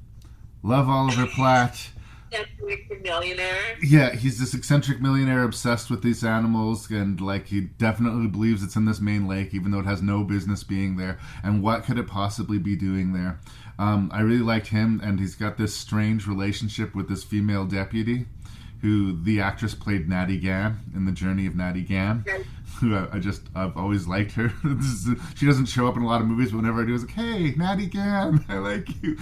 Love Oliver Platt. Eccentric millionaire. Yeah, he's this eccentric millionaire obsessed with these animals, and like he definitely believes it's in this main lake, even though it has no business being there. And what could it possibly be doing there? I really liked him, and he's got this strange relationship with this female deputy, who the actress played Natty Gann in The Journey of Natty Gann. Who I've always liked her. She doesn't show up in a lot of movies, but whenever I do, it's like, hey, Natty Gann, I like you.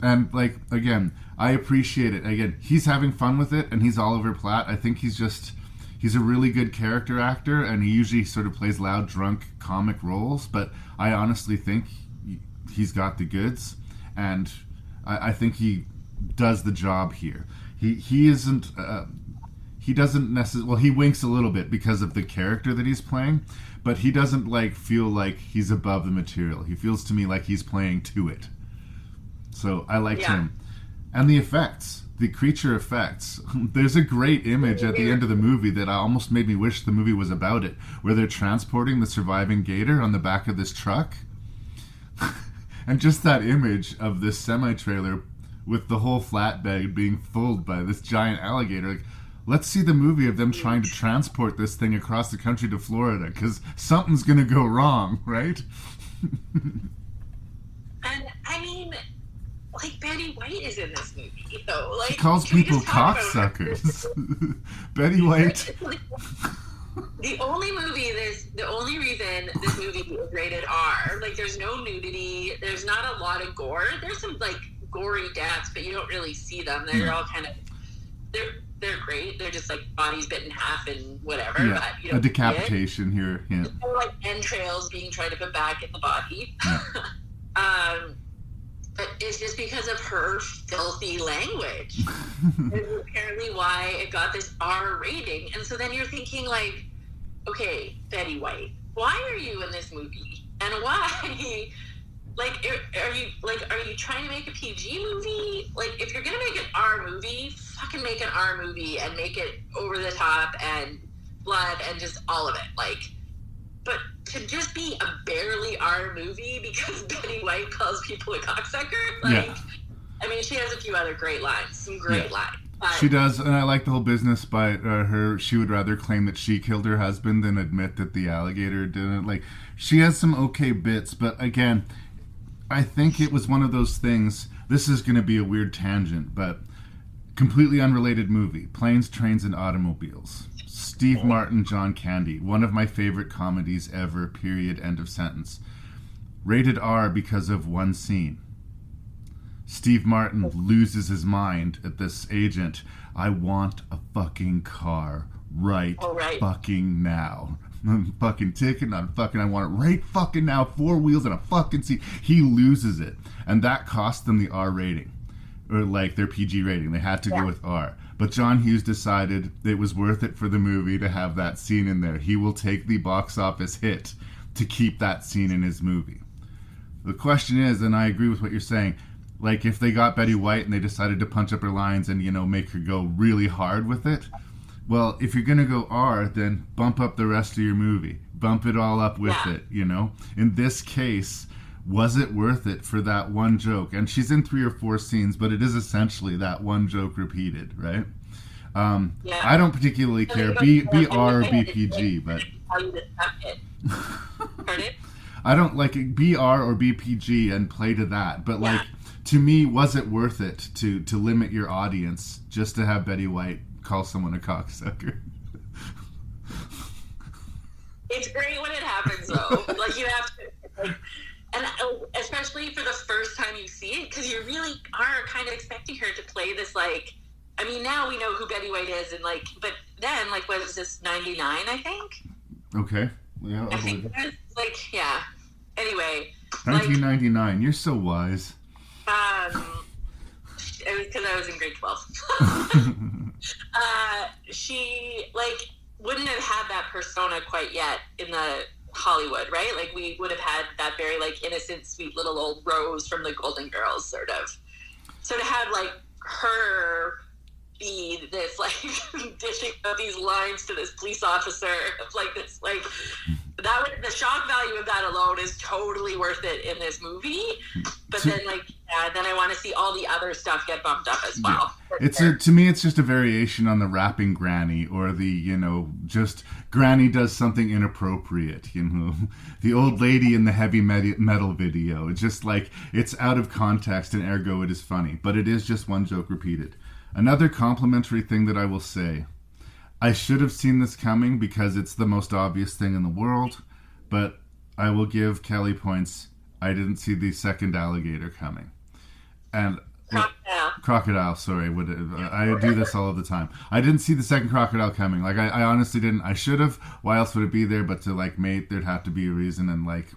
And, like, again, I appreciate it. Again, he's having fun with it, and he's Oliver Platt. I think he's a really good character actor, and he usually sort of plays loud, drunk, comic roles, but I honestly think he's got the goods, and I think he does the job here. He isn't... he doesn't necessarily... Well, he winks a little bit because of the character that he's playing, but he doesn't, like, feel like he's above the material. He feels to me like he's playing to it. So I liked him. And the effects, the creature effects. There's a great image at the end of the movie that almost made me wish the movie was about it, where they're transporting the surviving gator on the back of this truck. And just that image of this semi-trailer with the whole flatbed being filled by this giant alligator. Like, let's see the movie of them trying to transport this thing across the country to Florida, because something's going to go wrong, right? And, I mean, like, Betty White is in this movie, though. Like, she calls people cocksuckers. Betty White. The only reason this movie is rated R, like, there's no nudity, there's not a lot of gore. There's some, like, gory deaths, but you don't really see them. They're all kind of, they're great. They're just, like, bodies bit in half and whatever. Yeah, but you don't a decapitation here. Yeah. There's no, like, entrails being tried to put back in the body. Yeah. But it's just because of her filthy language. It's apparently why it got this R rating. And so then you're thinking, like, okay, Betty White, why are you in this movie? And why, like, are you trying to make a PG movie? Like, if you're gonna make an R movie, fucking make an R movie and make it over the top and blood and just all of it. Like, but to just be a barely R movie because Betty White calls people a cocksucker, like, yeah. I mean, she has a few other great lines, some great lines. She does, and I like the whole business by her. She would rather claim that she killed her husband than admit that the alligator didn't. Like, she has some okay bits, but again, I think it was one of those things. This is going to be a weird tangent, but completely unrelated movie: Planes, Trains, and Automobiles. Steve Martin, John Candy, one of my favorite comedies ever, period, end of sentence. Rated R because of one scene. Steve Martin loses his mind at this agent. I want a fucking car right fucking now. I'm fucking ticket, I want it right fucking now. 4 wheels and a fucking seat. He loses it. And that cost them the R rating. Or like their PG rating. They had to go with R. But John Hughes decided it was worth it for the movie to have that scene in there. He will take the box office hit to keep that scene in his movie. The question is, and I agree with what you're saying, like if they got Betty White and they decided to punch up her lines and, you know, make her go really hard with it, well, if you're going to go R, then bump up the rest of your movie. Bump it all up with it, you know? In this case, was it worth it for that one joke? And she's in 3 or 4 scenes, but it is essentially that one joke repeated, right? I don't particularly care. Be R or be PG, but I don't like it. Be R or be PG and play to that. But like, to me, was it worth it to limit your audience just to have Betty White call someone a cocksucker? It's great when it happens, though. Like, you have to, like, and especially for the first time you see it, because you really are kind of expecting her to play this, like, I mean, now we know who Betty White is, and like, but then, like, what was this, 99, I think? Okay. Yeah, I think it was, like, yeah. Anyway. 1999. Like, you're so wise. It was because I was in grade 12. She, like, wouldn't have had that persona quite yet in the Hollywood, right? Like, we would have had that very, like, innocent, sweet little old Rose from the Golden Girls, sort of. So to have, like, her be this, like, dishing out these lines to this police officer, like, this, like, that would, the shock value of that alone is totally worth it in this movie. But then, like, then I want to see all the other stuff get bumped up as well. Yeah. To me, it's just a variation on the rapping granny, or the, you know, just granny does something inappropriate, you know, the old lady in the heavy metal video. It's just like, it's out of context and ergo it is funny, but it is just one joke repeated. Another complimentary thing that I will say, I should have seen this coming because it's the most obvious thing in the world, but I will give Kelly points. I didn't see the second alligator coming. And crocodile, sorry. I do this all of the time. I didn't see the second crocodile coming. Like, I honestly didn't. I should have. Why else would it be there? But to, like, mate, there'd have to be a reason. And, like,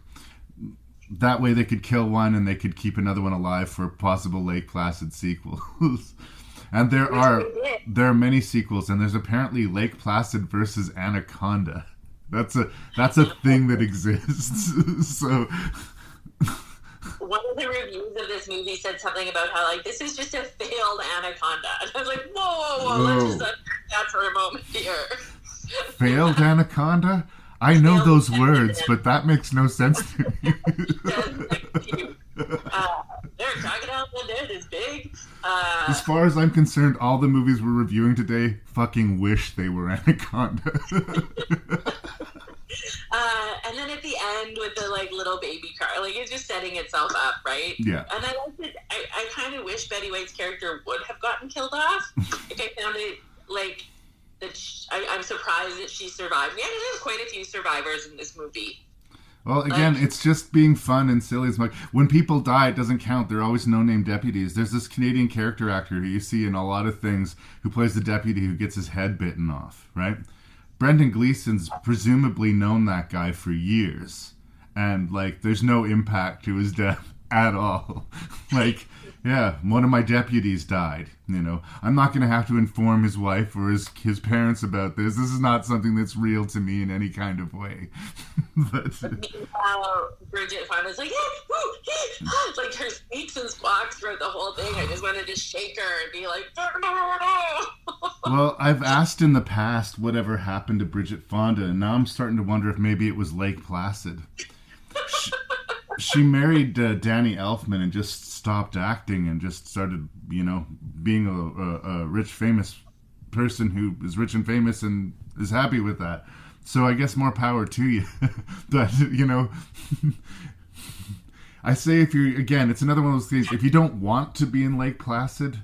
that way they could kill one and they could keep another one alive for possible Lake Placid sequels. And there are many sequels, and there's apparently Lake Placid versus Anaconda. That's a thing that exists. So one of the reviews of this movie said something about how, like, this is just a failed anaconda. And I was like, whoa, let's just unpack that for a moment here. Failed anaconda? I know those words, but that makes no sense to me. Their crocodile that is big. As far as I'm concerned, all the movies we're reviewing today fucking wish they were anaconda. And then at the end with the like little baby car, like it's just setting itself up, right? Yeah. And I liked it. I kind of wish Betty White's character would have gotten killed off. Like I found it like that. I'm surprised that she survived. Yeah, there's quite a few survivors in this movie. Well, again, it's just being fun and silly as much. When people die, it doesn't count. They're always no-name deputies. There's this Canadian character actor who you see in a lot of things who plays the deputy who gets his head bitten off, right? Brendan Gleeson's presumably known that guy for years. And, like, there's no impact to his death at all. Like, yeah, one of my deputies died, you know. I'm not going to have to inform his wife or his parents about this. This is not something that's real to me in any kind of way. But Bridget Fonda's like, like her squeaks and squawks throughout the whole thing. I just wanted to shake her and be like, no. Well, I've asked in the past whatever happened to Bridget Fonda, and now I'm starting to wonder if maybe it was Lake Placid. She married Danny Elfman and just stopped acting and just started, you know, being a rich, famous person who is rich and famous and is happy with that. So I guess more power to you. But, you know, I say if you're, again, it's another one of those things, if you don't want to be in Lake Placid,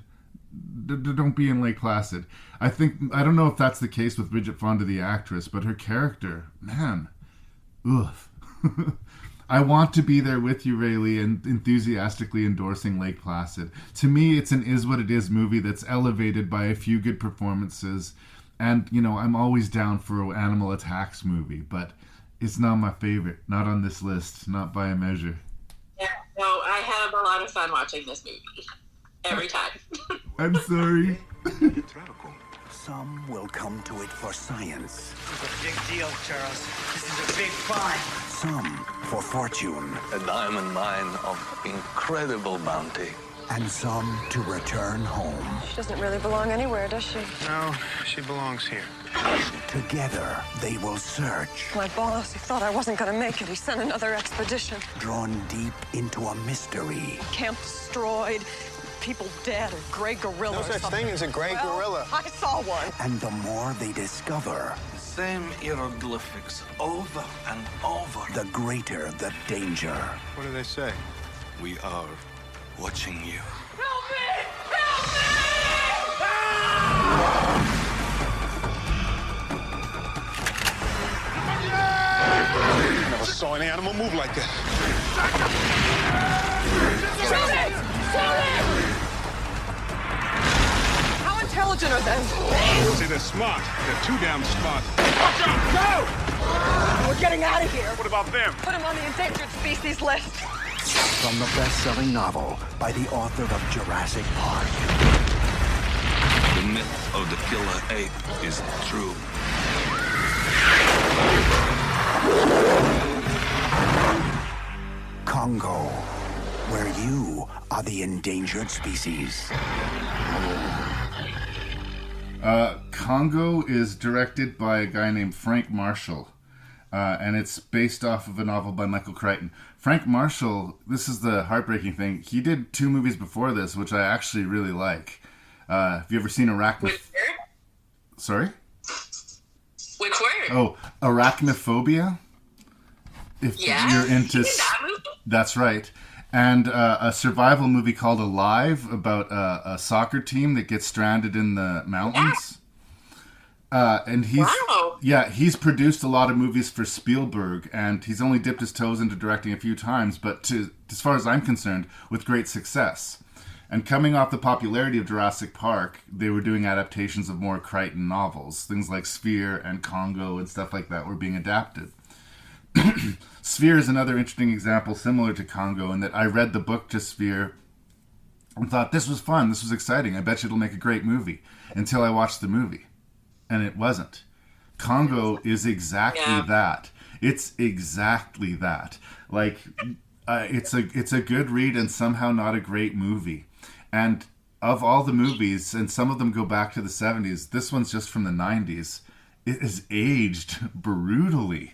don't be in Lake Placid. I don't know if that's the case with Bridget Fonda, the actress, but her character, man, ugh. I want to be there with you, Raylee, and enthusiastically endorsing Lake Placid. To me, it's an is-what-it-is movie that's elevated by a few good performances. And, you know, I'm always down for an animal attacks movie, but it's not my favorite. Not on this list. Not by a measure. Yeah, no, I have a lot of fun watching this movie. Every time. I'm sorry. Some will come to it for science. This is a big deal, Charles. This is a big find. Some for fortune. A diamond mine of incredible bounty. And some to return home. She doesn't really belong anywhere, does she? No, she belongs here. Together, they will search. My boss, he thought I wasn't going to make it. He sent another expedition. Drawn deep into a mystery. Camp destroyed. People dead, a gray gorilla. No or such something. thing as a gray gorilla. I saw one. And the more they discover, The same hieroglyphics over and over. the greater the danger. What do they say? We are watching you. Help me! Help me! I never saw any animal move like this. Shoot it! Shoot it! How intelligent are they? See, they're smart. They're too damn smart. Watch out! Go! We're getting out of here. What about them? Put them on the endangered species list. From the best-selling novel by the author of Jurassic Park. The myth of the killer ape is true. Congo, where you are the endangered species. Congo is directed by a guy named Frank Marshall, and it's based off of a novel by Michael Crichton. Frank Marshall, this is the heartbreaking thing, he did 2 movies before this, which I actually really like. Have you ever seen Sorry? Which word? Oh, Arachnophobia? If you're into... That movie? That's right. And a survival movie called Alive about a soccer team that gets stranded in the mountains. And he's produced a lot of movies for Spielberg, and he's only dipped his toes into directing a few times, but as far as I'm concerned, with great success. And coming off the popularity of Jurassic Park, they were doing adaptations of more Crichton novels. Things like Sphere and Congo and stuff like that were being adapted. Sphere is another interesting example similar to Congo in that I read the book to Sphere and thought, this was fun, this was exciting, I bet you it'll make a great movie, until I watched the movie. And it wasn't. Congo is exactly that. It's exactly that. Like, it's a good read and somehow not a great movie. And of all the movies, and some of them go back to the 70s, this one's just from the 90s. It is aged brutally.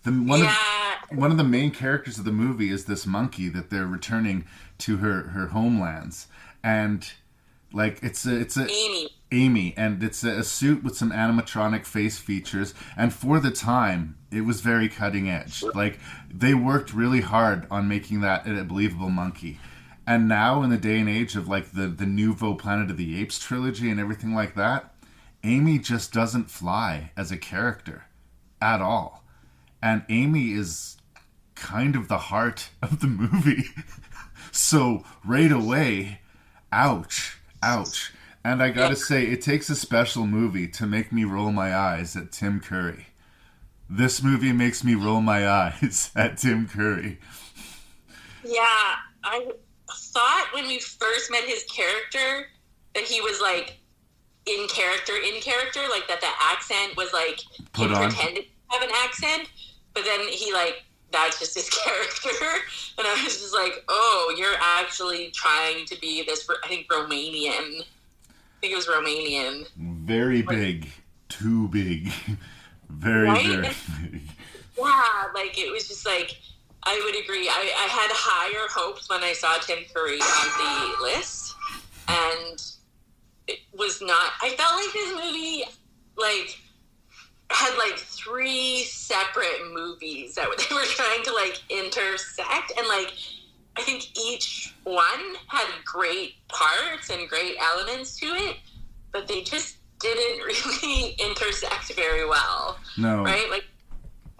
One of the main characters of the movie is this monkey that they're returning to her homelands, and like it's Amy, and it's a suit with some animatronic face features, and for the time it was very cutting edge. Like, they worked really hard on making that a believable monkey. And now, in the day and age of like the Nouveau Planet of the Apes trilogy and everything like that, Amy just doesn't fly as a character at all. And Amy is kind of the heart of the movie. So right away, ouch. And I gotta say, it takes a special movie to make me roll my eyes at Tim Curry. This movie makes me roll my eyes at Tim Curry. Yeah, I thought when we first met his character that he was like in character, like that the accent was like he pretended to have an accent, but then he like, that's just his character. And I was just like, oh, you're actually trying to be this, I think Romanian. I think it was Romanian. Very big. Too big. Very, right? Very big. Yeah, like it was just like, I would agree. I had higher hopes when I saw Tim Curry on the list. And it was not, I felt like this movie, like, had like 3 separate movies that they were trying to like intersect, and like I think each one had great parts and great elements to it, but they just didn't really intersect very well. No. Right? Like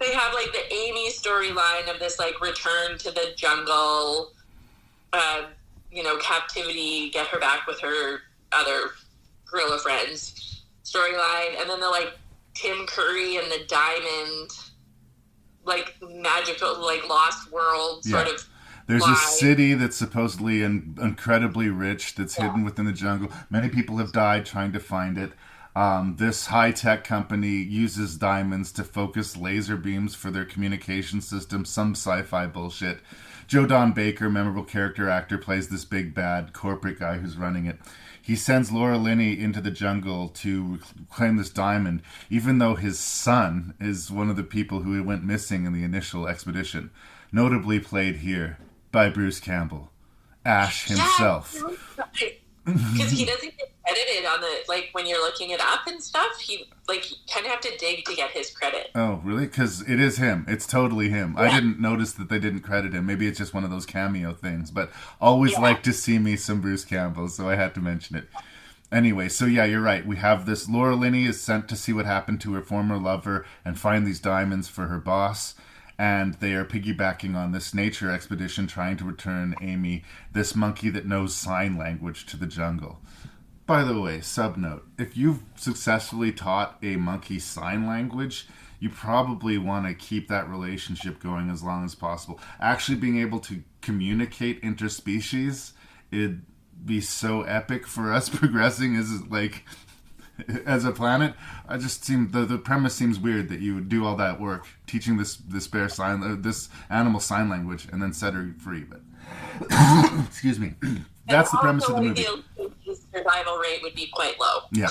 they have like the Amy storyline of this like return to the jungle, captivity, get her back with her other gorilla friends storyline, and then the like Tim Curry and the diamond, like magical, like lost world sort of. There's a city that's supposedly incredibly rich that's hidden within the jungle. Many people have died trying to find it. This high-tech company uses diamonds to focus laser beams for their communication system, some sci-fi bullshit. Joe Don Baker, memorable character actor, plays this big bad corporate guy who's running it. He sends Laura Linney into the jungle to claim this diamond, even though his son is one of the people who went missing in the initial expedition, notably played here by Bruce Campbell, Ash himself. Because he doesn't get credited on the, like, when you're looking it up and stuff, you kind of have to dig to get his credit. Oh, really? Because it is him. It's totally him. Yeah. I didn't notice that they didn't credit him. Maybe it's just one of those cameo things, but always like to see me some Bruce Campbell, so I had to mention it. Anyway, so yeah, you're right. We have this, Laura Linney is sent to see what happened to her former lover and find these diamonds for her boss. And they are piggybacking on this nature expedition trying to return Amy, this monkey that knows sign language, to the jungle. By the way, subnote, if you've successfully taught a monkey sign language, you probably want to keep that relationship going as long as possible. Actually being able to communicate interspecies, it'd be so epic for us progressing as a planet. I just seem the premise seems weird that you would do all that work teaching this animal sign language and then set her free. But excuse me, that's the premise of the movie. The survival rate would be quite low. Yeah.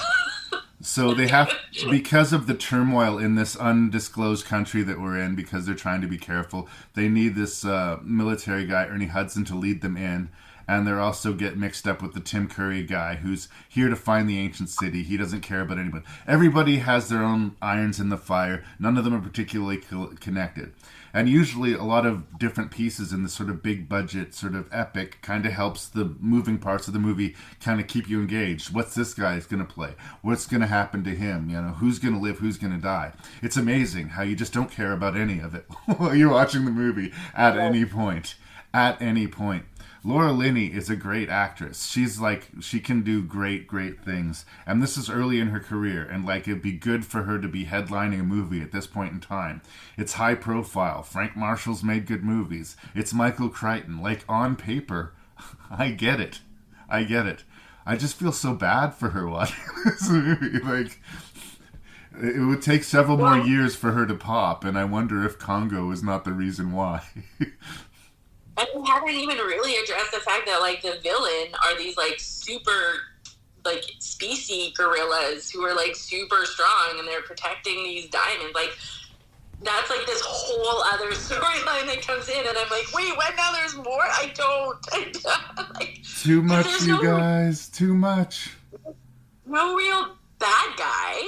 So they have, because of the turmoil in this undisclosed country that we're in, because they're trying to be careful, they need this military guy, Ernie Hudson, to lead them in. And they're also get mixed up with the Tim Curry guy who's here to find the ancient city. He doesn't care about anyone. Everybody has their own irons in the fire. None of them are particularly connected. And usually a lot of different pieces in this sort of big budget, sort of epic, kind of helps the moving parts of the movie kind of keep you engaged. What's this guy going to play? What's going to happen to him? You know, who's going to live? Who's going to die? It's amazing how you just don't care about any of it while you're watching the movie at any point. At any point. Laura Linney is a great actress. She can do great things. And this is early in her career, and it'd be good for her to be headlining a movie at this point in time. It's high profile. Frank Marshall's made good movies. It's Michael Crichton. On paper, I get it. I just feel so bad for her watching this movie. It would take several more years for her to pop, and I wonder if Congo is not the reason why. And we haven't even really addressed the fact that, like, the villain are these, like, super, like, species gorillas who are, like, super strong, and they're protecting these diamonds. Like, that's, like, this whole other storyline that comes in, and I'm like, wait, what? Now there's more? I don't. Like, too much, you guys. Too much. No real bad guy.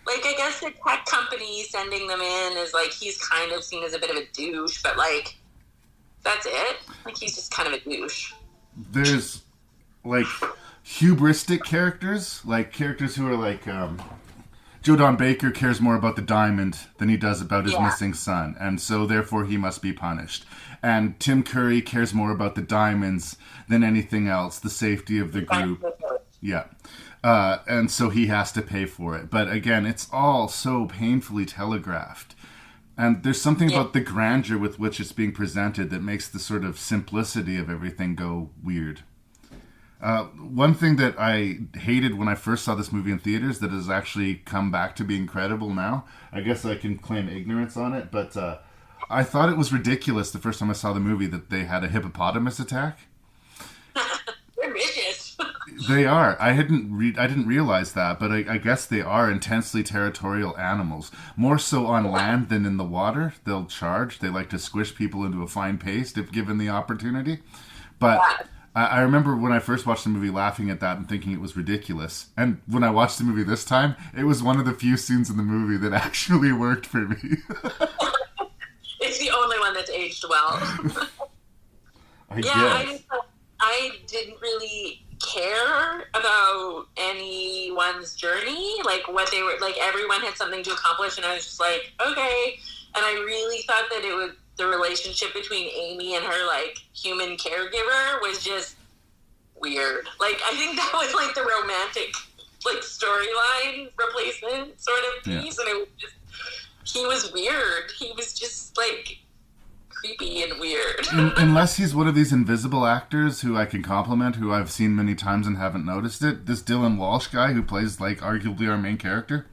Like, I guess the tech company sending them in is, like, he's kind of seen as a bit of a douche, but, like, that's it. Like, he's just kind of a douche. There's, like, hubristic characters, like characters who are like, Joe Don Baker cares more about the diamond than he does about his missing son, and so therefore he must be punished. And Tim Curry cares more about the diamonds than anything else, the safety of the group. Yeah. And so he has to pay for it. But again, it's all so painfully telegraphed. And there's something about the grandeur with which it's being presented that makes the sort of simplicity of everything go weird. One thing that I hated when I first saw this movie in theaters that has actually come back to be incredible now, I guess I can claim ignorance on it, but I thought it was ridiculous the first time I saw the movie that they had a hippopotamus attack. They're vicious. They are. I didn't realize that, but I guess they are intensely territorial animals. More so on land than in the water. They'll charge. They like to squish people into a fine paste if given the opportunity. But I remember when I first watched the movie laughing at that and thinking it was ridiculous. And when I watched the movie this time, it was one of the few scenes in the movie that actually worked for me. It's the only one that's aged well. I guess. I didn't really care about anyone's journey, like what they were, like everyone had something to accomplish, and I was just like, okay. And I really thought that it was the relationship between Amy and her, like, human caregiver was just weird. Like, I think that was, like, the romantic, like, storyline replacement sort of piece, and it was just, he was weird. He was just, like, creepy and weird. Unless he's one of these invisible actors who I can compliment, who I've seen many times and haven't noticed it. This Dylan Walsh guy who plays, like, arguably our main character.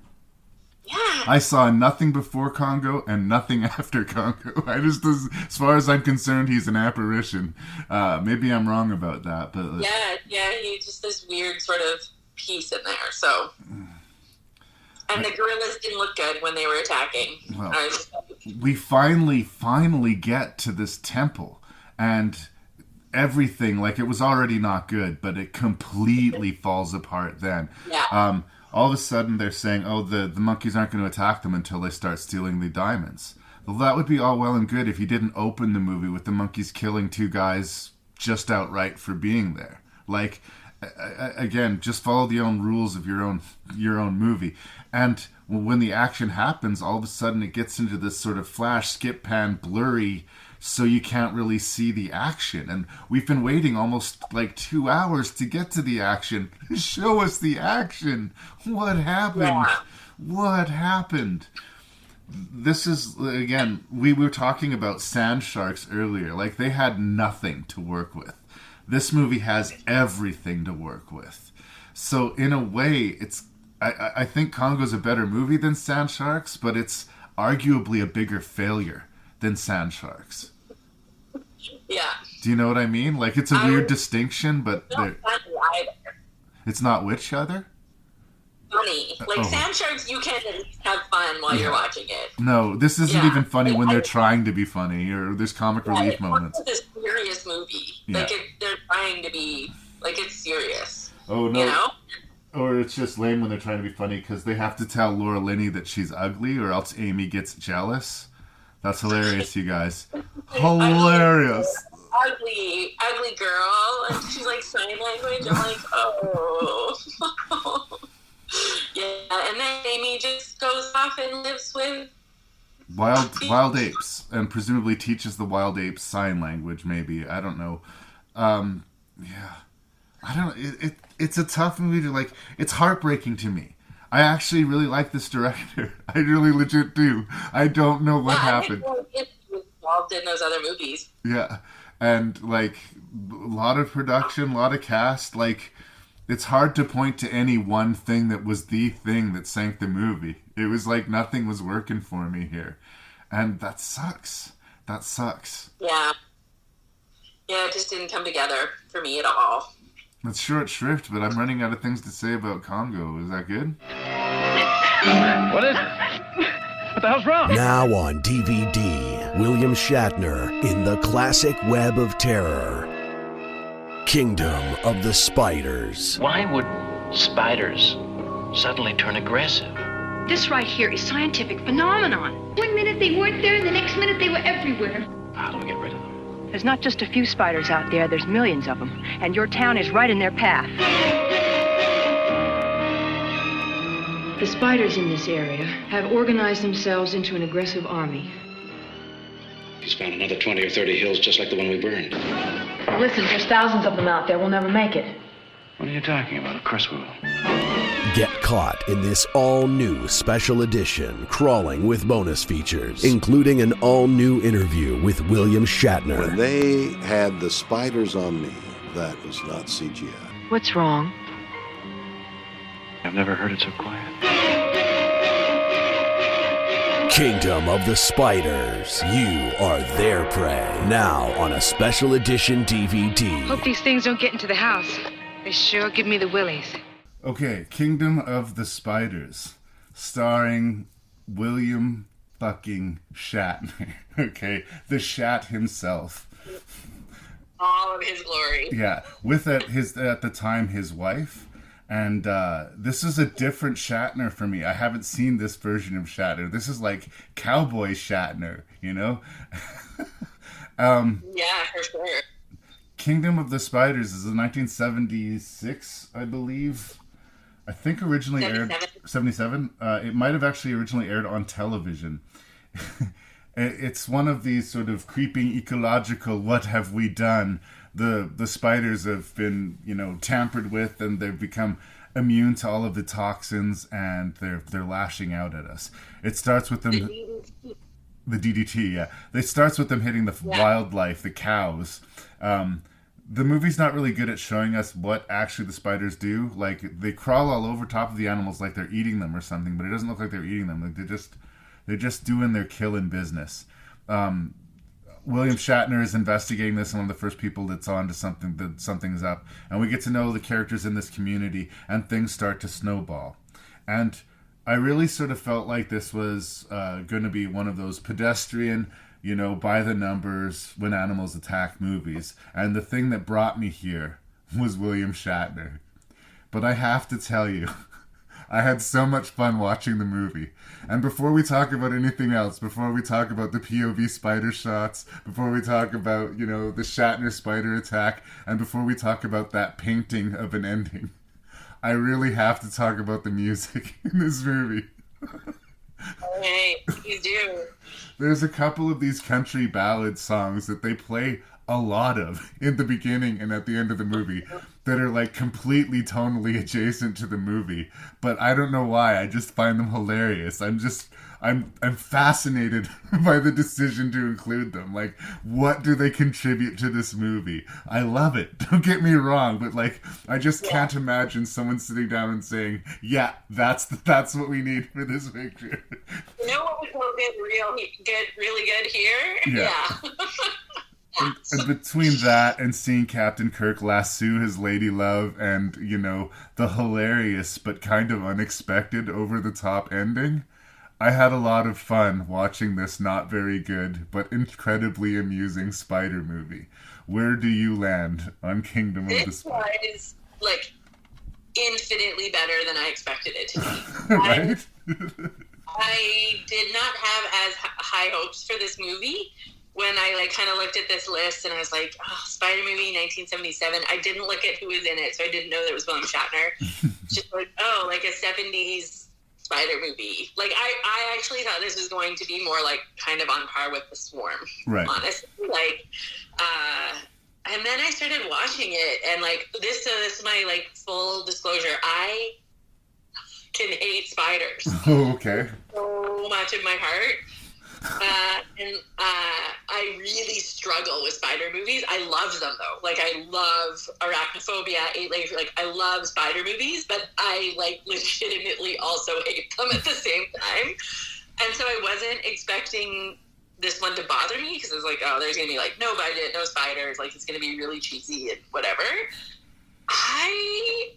Yeah. I saw nothing before Congo and nothing after Congo. I just, as far as I'm concerned, he's an apparition. Maybe I'm wrong about that, but yeah, he's just this weird sort of piece in there. So, and the gorillas didn't look good when they were attacking. Well, we finally get to this temple, and everything, like, it was already not good, but it completely falls apart then. Yeah. All of a sudden they're saying, oh, the monkeys aren't going to attack them until they start stealing the diamonds. Well, that would be all well and good if you didn't open the movie with the monkeys killing two guys just outright for being there. Like, again, just follow the own rules of your own movie. And when the action happens, all of a sudden it gets into this sort of flash, skip, pan, blurry, so you can't really see the action. And we've been waiting almost like 2 hours to get to the action. Show us the action. What happened? Yeah. What happened? This is, again, we were talking about sand sharks earlier. Like, they had nothing to work with. This movie has everything to work with. So in a way, I think Congo's a better movie than Sand Sharks, but it's arguably a bigger failure than Sand Sharks. Yeah. Do you know what I mean? Like, it's a weird distinction, but it's not which other? Funny. Like, Sand Sharks, you can at least have fun while you're watching it. No, this isn't even funny when they're trying to be funny, or there's comic relief moments. It's a serious movie. Yeah. Like, they're trying to be, like, it's serious. Oh, no. You know? Or it's just lame when they're trying to be funny because they have to tell Laura Linney that she's ugly, or else Amy gets jealous. That's hilarious, you guys. Hilarious. Ugly girl. And she's like sign language. I'm like, oh. Yeah, and then Amy just goes off and lives with wild apes, and presumably teaches the wild apes sign language. Maybe, I don't know. Yeah, I don't know. It's a tough movie to like. It's heartbreaking to me. I actually really like this director. I really legit do. I don't know what happened. He was involved in those other movies. Yeah, and like a lot of production, a lot of cast. Like, it's hard to point to any one thing that was the thing that sank the movie. It was like nothing was working for me here, and that sucks. That sucks. Yeah. Yeah, it just didn't come together for me at all. It's short shrift, but I'm running out of things to say about Congo. Is that good? What is it? What the hell's wrong? Now on DVD, William Shatner in the classic web of terror, Kingdom of the Spiders. Why would spiders suddenly turn aggressive? This right here is scientific phenomenon. One minute they weren't there, and the next minute they were everywhere. How do we get rid of them? There's not just a few spiders out there, there's millions of them, and your town is right in their path. The spiders in this area have organized themselves into an aggressive army. He's found another 20 or 30 hills just like the one we burned. Listen, there's thousands of them out there. We'll never make it. What are you talking about? Of course we will. Get caught in this all-new special edition, crawling with bonus features, including an all-new interview with William Shatner. When they had the spiders on me, that was not CGI. What's wrong? I've never heard it so quiet. Kingdom of the Spiders. You are their prey. Now on a special edition DVD. Hope these things don't get into the house. They sure give me the willies. Okay, Kingdom of the Spiders, starring William fucking Shatner. Okay, the Shat himself. All of his glory. Yeah, with at the time his wife. And this is a different Shatner for me. I haven't seen this version of Shatner. This is like cowboy Shatner, you know? Yeah, for sure. Kingdom of the Spiders is a 1976, I believe. I think originally 77. aired... 77? It might have actually originally aired on television. It's one of these sort of creeping ecological, what have we done? The spiders have been, tampered with, and they've become immune to all of the toxins, and they're lashing out at us. It starts with them... The DDT, yeah. It starts with them hitting the wildlife, the cows. The movie's not really good at showing us what actually the spiders do. Like, they crawl all over top of the animals like they're eating them or something, but it doesn't look like they're eating them. Like, they're just doing their killing business. William Shatner is investigating this, and one of the first people that's on to that something's up. And we get to know the characters in this community, and things start to snowball. And I really sort of felt like this was going to be one of those pedestrian, by the numbers, when animals attack movies. And the thing that brought me here was William Shatner. But I have to tell you, I had so much fun watching the movie. And before we talk about anything else, before we talk about the POV spider shots, before we talk about, the Shatner spider attack, and before we talk about that painting of an ending, I really have to talk about the music in this movie. Okay, you do. There's a couple of these country ballad songs that they play a lot of in the beginning and at the end of the movie that are like completely tonally adjacent to the movie, but I don't know why. I just find them hilarious. I'm fascinated by the decision to include them. Like, what do they contribute to this movie? I love it. Don't get me wrong, but like, I just can't imagine someone sitting down and saying, "Yeah, that's what we need for this picture." You know what would get really good here? Yeah. And between that and seeing Captain Kirk lasso his lady love and, the hilarious but kind of unexpected over-the-top ending, I had a lot of fun watching this not very good but incredibly amusing spider movie. Where do you land on Kingdom of the Spiders? This was, like, infinitely better than I expected it to be. Right? I did not have as high hopes for this movie. When I kind of looked at this list and I was like, Spider movie 1977. I didn't look at who was in it, so I didn't know there was William Shatner. Just like, like a 70s spider movie. Like, I actually thought this was going to be more like kind of on par with The Swarm. Right. Honestly. And then I started watching it, and this is my full disclosure. I can hate spiders. Oh, okay. So much in my heart. And I really struggle with spider movies. I love them though. I love arachnophobia, I love spider movies, but I legitimately also hate them at the same time. And so I wasn't expecting this one to bother me because I was like, oh, there's gonna be like no budget, no spiders, like it's gonna be really cheesy and whatever. I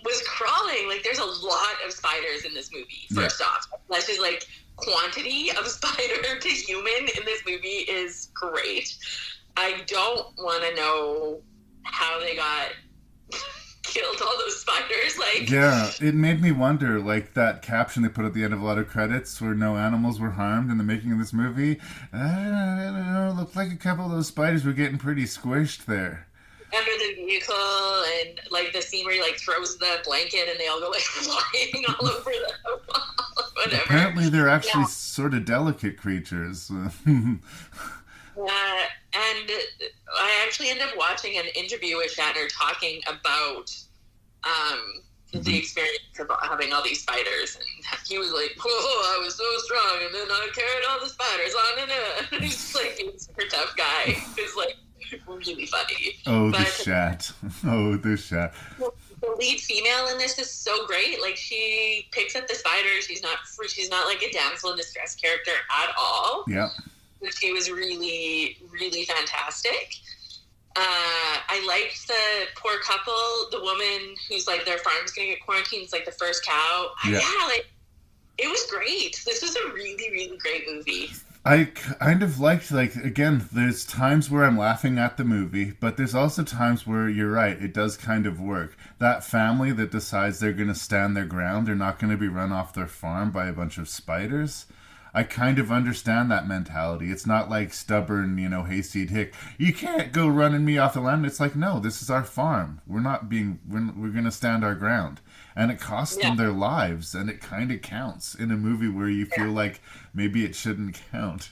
was crawling. Like, there's a lot of spiders in this movie. First off, that's just like quantity of spider to human in this movie is great. I don't want to know how they got killed all those spiders. Like, yeah, it made me wonder, like that caption they put at the end of a lot of credits where no animals were harmed in the making of this movie. I don't know, it looked like a couple of those spiders were getting pretty squished there. Under the vehicle, and like the scene where he like throws the blanket and they all go like flying all over the wall. Whatever. Apparently they're actually sort of delicate creatures. And I actually ended up watching an interview with Shatner talking about the experience of having all these spiders, and he was like, "Whoa, I was so strong, and then I carried all the spiders on and on." He's just like a super tough guy. It's like really funny. Oh, the Shat. Oh, the Shat. The lead female in this is so great. Like, she picks up the spiders. She's not like a damsel in distress character at all. Yeah. She was really, really fantastic. I liked the poor couple, the woman who's like their farm's gonna get quarantined. It's like the first cow. Yeah, like it was great. This was a really, really great movie. I kind of liked, like, again, there's times where I'm laughing at the movie, but there's also times where you're right, it does kind of work. That family that decides they're going to stand their ground, they're not going to be run off their farm by a bunch of spiders. I kind of understand that mentality. It's not like stubborn, hayseed hick. You can't go running me off the land. It's like, no, this is our farm. We're going to stand our ground. And it costs them their lives, and it kind of counts in a movie where you feel like maybe it shouldn't count.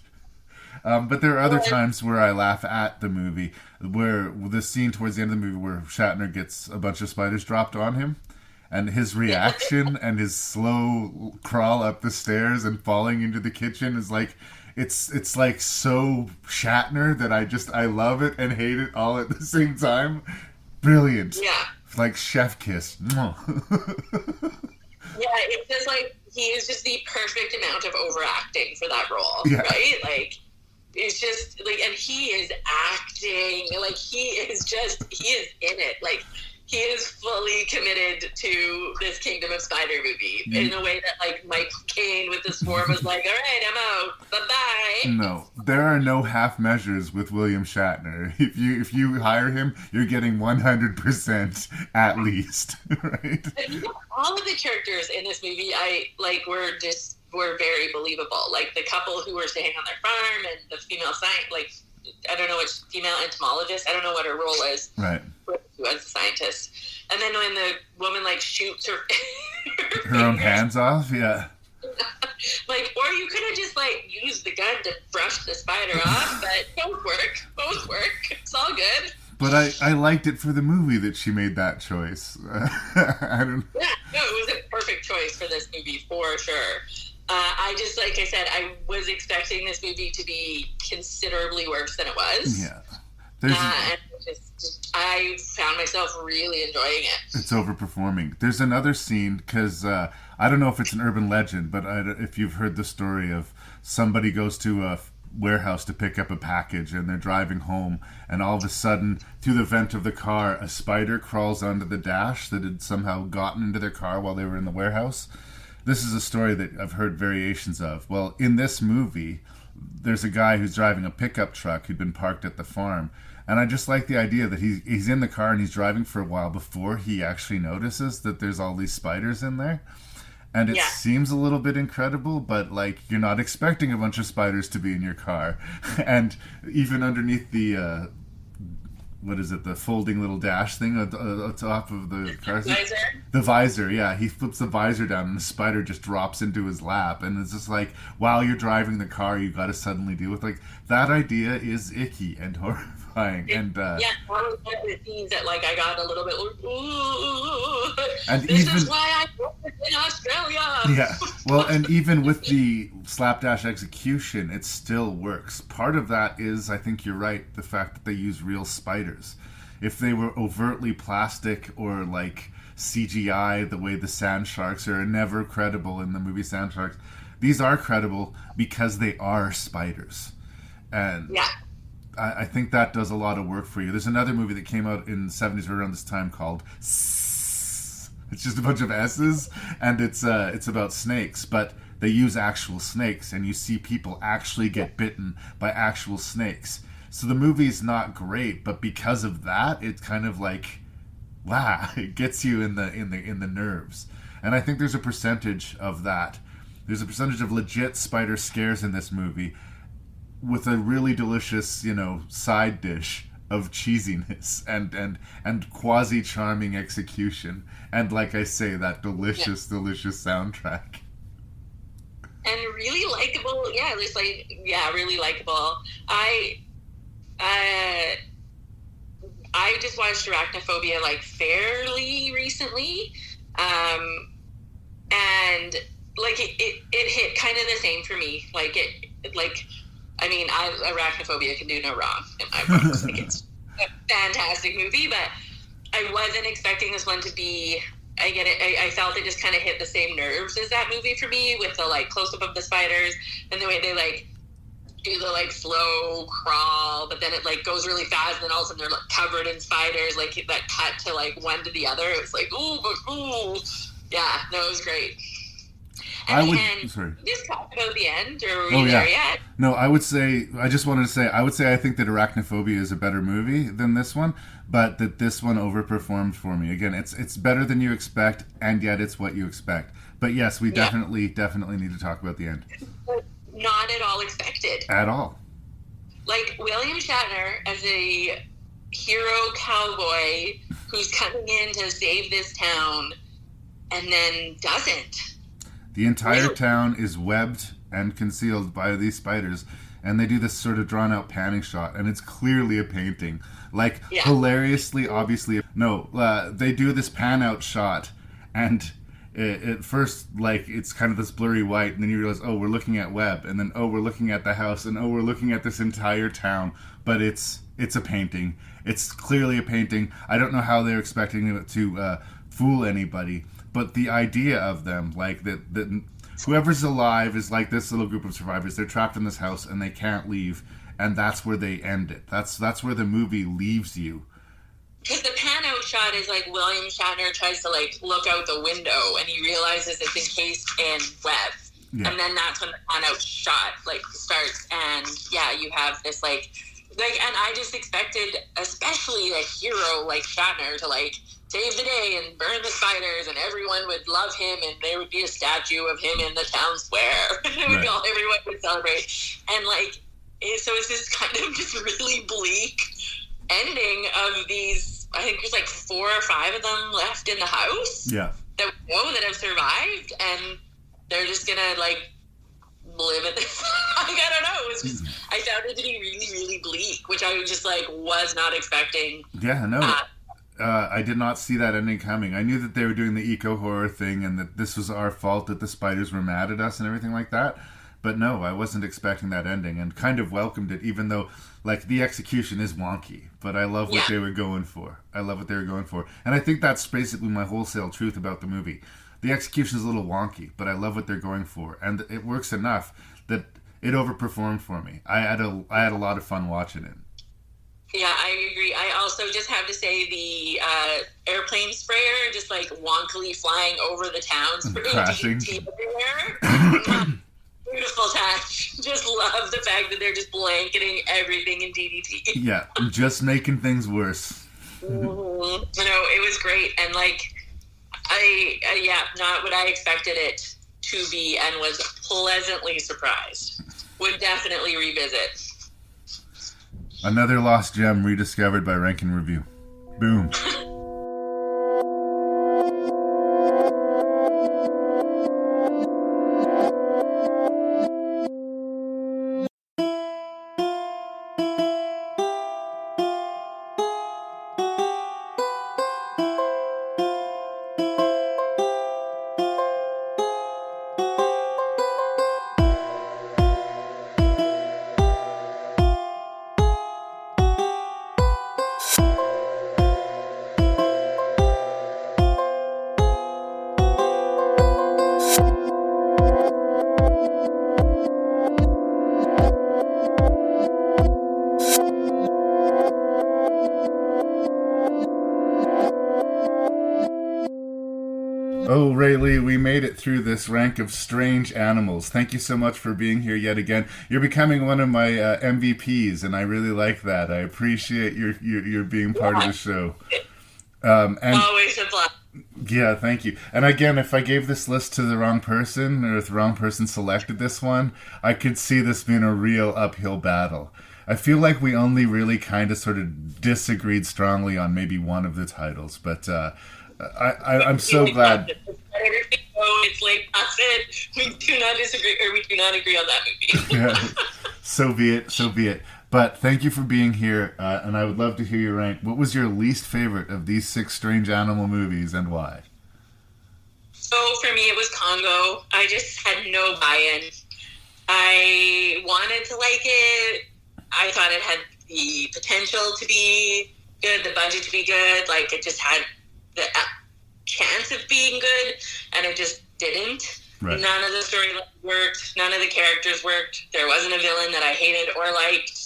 But there are other times where I laugh at the movie, where the scene towards the end of the movie where Shatner gets a bunch of spiders dropped on him, and his reaction and his slow crawl up the stairs and falling into the kitchen is like, it's like so Shatner that I love it and hate it all at the same time. Brilliant. Yeah. Like chef kiss. Yeah, it's just like he is just the perfect amount of overacting for that role, right? Like, it's just like, and he is acting like he is in it. Like, he is fully committed to this Kingdom of Spider movie in a way that, like, Michael Caine with The Swarm was like, all right, I'm out, bye-bye. No, there are no half measures with William Shatner. If you hire him, you're getting 100% at least, right? And all of the characters in this movie, were very believable. Like, the couple who were staying on their farm and the female scientist, like, I don't know which female entomologist, I don't know what her role is. Right. Who was a scientist. And then when the woman, like, shoots her own hands off, yeah. Like, or you could have just, like, used the gun to brush the spider off, but both work. It's all good. But I liked it for the movie that she made that choice. I don't. Yeah, no, it was a perfect choice for this movie, for sure. I just, like I said, I was expecting this movie to be considerably worse than it was. Yeah. And I found myself really enjoying it. It's overperforming. There's another scene, because I don't know if it's an urban legend, but if you've heard the story of somebody goes to a warehouse to pick up a package and they're driving home, and all of a sudden, through the vent of the car, a spider crawls onto the dash that had somehow gotten into their car while they were in the warehouse. This is a story that I've heard variations of. Well, in this movie, there's a guy who's driving a pickup truck who'd been parked at the farm. And I just like the idea that he's in the car and he's driving for a while before he actually notices that there's all these spiders in there. And it seems a little bit incredible, but, like, you're not expecting a bunch of spiders to be in your car. And even underneath the... what is it, the folding little dash thing on top of the car seat? Visor? The visor, yeah. He flips the visor down and the spider just drops into his lap. And it's just like, while you're driving the car, you got to suddenly deal with, like, that idea is icky and horrifying. And one of the scenes that, like, I got a little bit, ooh, and this is why I work in Australia. Yeah, well, and even with the slapdash execution, it still works. Part of that is, I think you're right, the fact that they use real spiders. If they were overtly plastic or, like, CGI, the way the sand sharks are never credible in the movie Sand Sharks, these are credible because they are spiders. And yeah. I think that does a lot of work for you. There's another movie that came out in the 70s around this time called S. It's just a bunch of S's, and it's about snakes, but they use actual snakes, and you see people actually get bitten by actual snakes. So the movie's not great, but because of that, it's kind of like, wow, it gets you in the nerves. And I think there's a percentage of that. There's a percentage of legit spider scares in this movie, with a really delicious, side dish of cheesiness and quasi-charming execution. And like I say, that delicious soundtrack. And really likable, really likable. I just watched Arachnophobia fairly recently, and it hit kind of the same for me. Arachnophobia can do no wrong in my books. It's a fantastic movie, but I wasn't expecting this one to be. I get it. I felt it just kind of hit the same nerves as that movie for me, with the close up of the spiders and the way they do the slow crawl, but then it goes really fast, and then all of a sudden they're covered in spiders. That cut to one to the other. It was ooh, yeah. No, it was great. Just talk about the end, or were you there yet? No, I just wanted to say, I think that Arachnophobia is a better movie than this one, but that this one overperformed for me. Again, it's better than you expect, and yet it's what you expect. But yes, we definitely need to talk about the end. Not at all expected. At all. William Shatner as a hero cowboy who's coming in to save this town, and then doesn't. The entire town is webbed and concealed by these spiders, and they do this sort of drawn-out panning shot, and it's clearly a painting. Hilariously, obviously. No, they do this pan-out shot, and at first, it's kind of this blurry white, and then you realize, oh, we're looking at web, and then, oh, we're looking at the house, and oh, we're looking at this entire town, but it's a painting. It's clearly a painting. I don't know how they're expecting it to fool anybody. But the idea of them, that whoever's alive is this little group of survivors. They're trapped in this house and they can't leave, and that's where they end it. That's where the movie leaves you. Because the pan-out shot is William Shatner tries to look out the window, and he realizes it's encased in web. Yeah. And then that's when the pan-out shot starts, and you have this and I just expected, especially a hero like Shatner, to save the day and burn the spiders, and everyone would love him, and there would be a statue of him in the town square. Everyone would celebrate. And so it's this kind of just really bleak ending of these. I think there's 4 or 5 of them left in the house. Yeah. That we know that have survived, and they're just gonna live in this. I don't know. It was just, I found it to be really, really bleak, which I was just was not expecting. Yeah, no. I did not see that ending coming. I knew that they were doing the eco-horror thing, and that this was our fault, that the spiders were mad at us and everything like that. But no, I wasn't expecting that ending, and kind of welcomed it, even though, the execution is wonky. But I love what they were going for. And I think that's basically my wholesale truth about the movie. The execution is a little wonky, but I love what they're going for. And it works enough that it overperformed for me. I had a lot of fun watching it. Yeah, I agree. I also just have to say the airplane sprayer just wonkily flying over the town, spraying crashing DDT everywhere. Beautiful touch. Just love the fact that they're just blanketing everything in DDT. Yeah, just making things worse. No, it was great, and not what I expected it to be, and was pleasantly surprised. Would definitely revisit. Another lost gem rediscovered by Rank and Review. Boom. Oh, Raylee, we made it through this rank of strange animals. Thank you so much for being here yet again. You're becoming one of my MVPs, and I really like that. I appreciate your being part of the show. And always a blast. Yeah, thank you. And again, if I gave this list to the wrong person, or if the wrong person selected this one, I could see this being a real uphill battle. I feel like we only really kind of sort of disagreed strongly on maybe one of the titles, but I'm so glad. It's like Placid. We do not disagree, or we do not agree on that movie. Yeah. So be it. But thank you for being here, and I would love to hear your rank. What was your least favorite of these 6 strange animal movies, and why? So for me, it was Congo. I just had no buy-in. I wanted to like it. I thought it had the potential to be good, the budget to be good. Like, it just had the chance of being good, and it just didn't. Right. None of the storylines worked. None of the characters worked. There wasn't a villain that I hated or liked.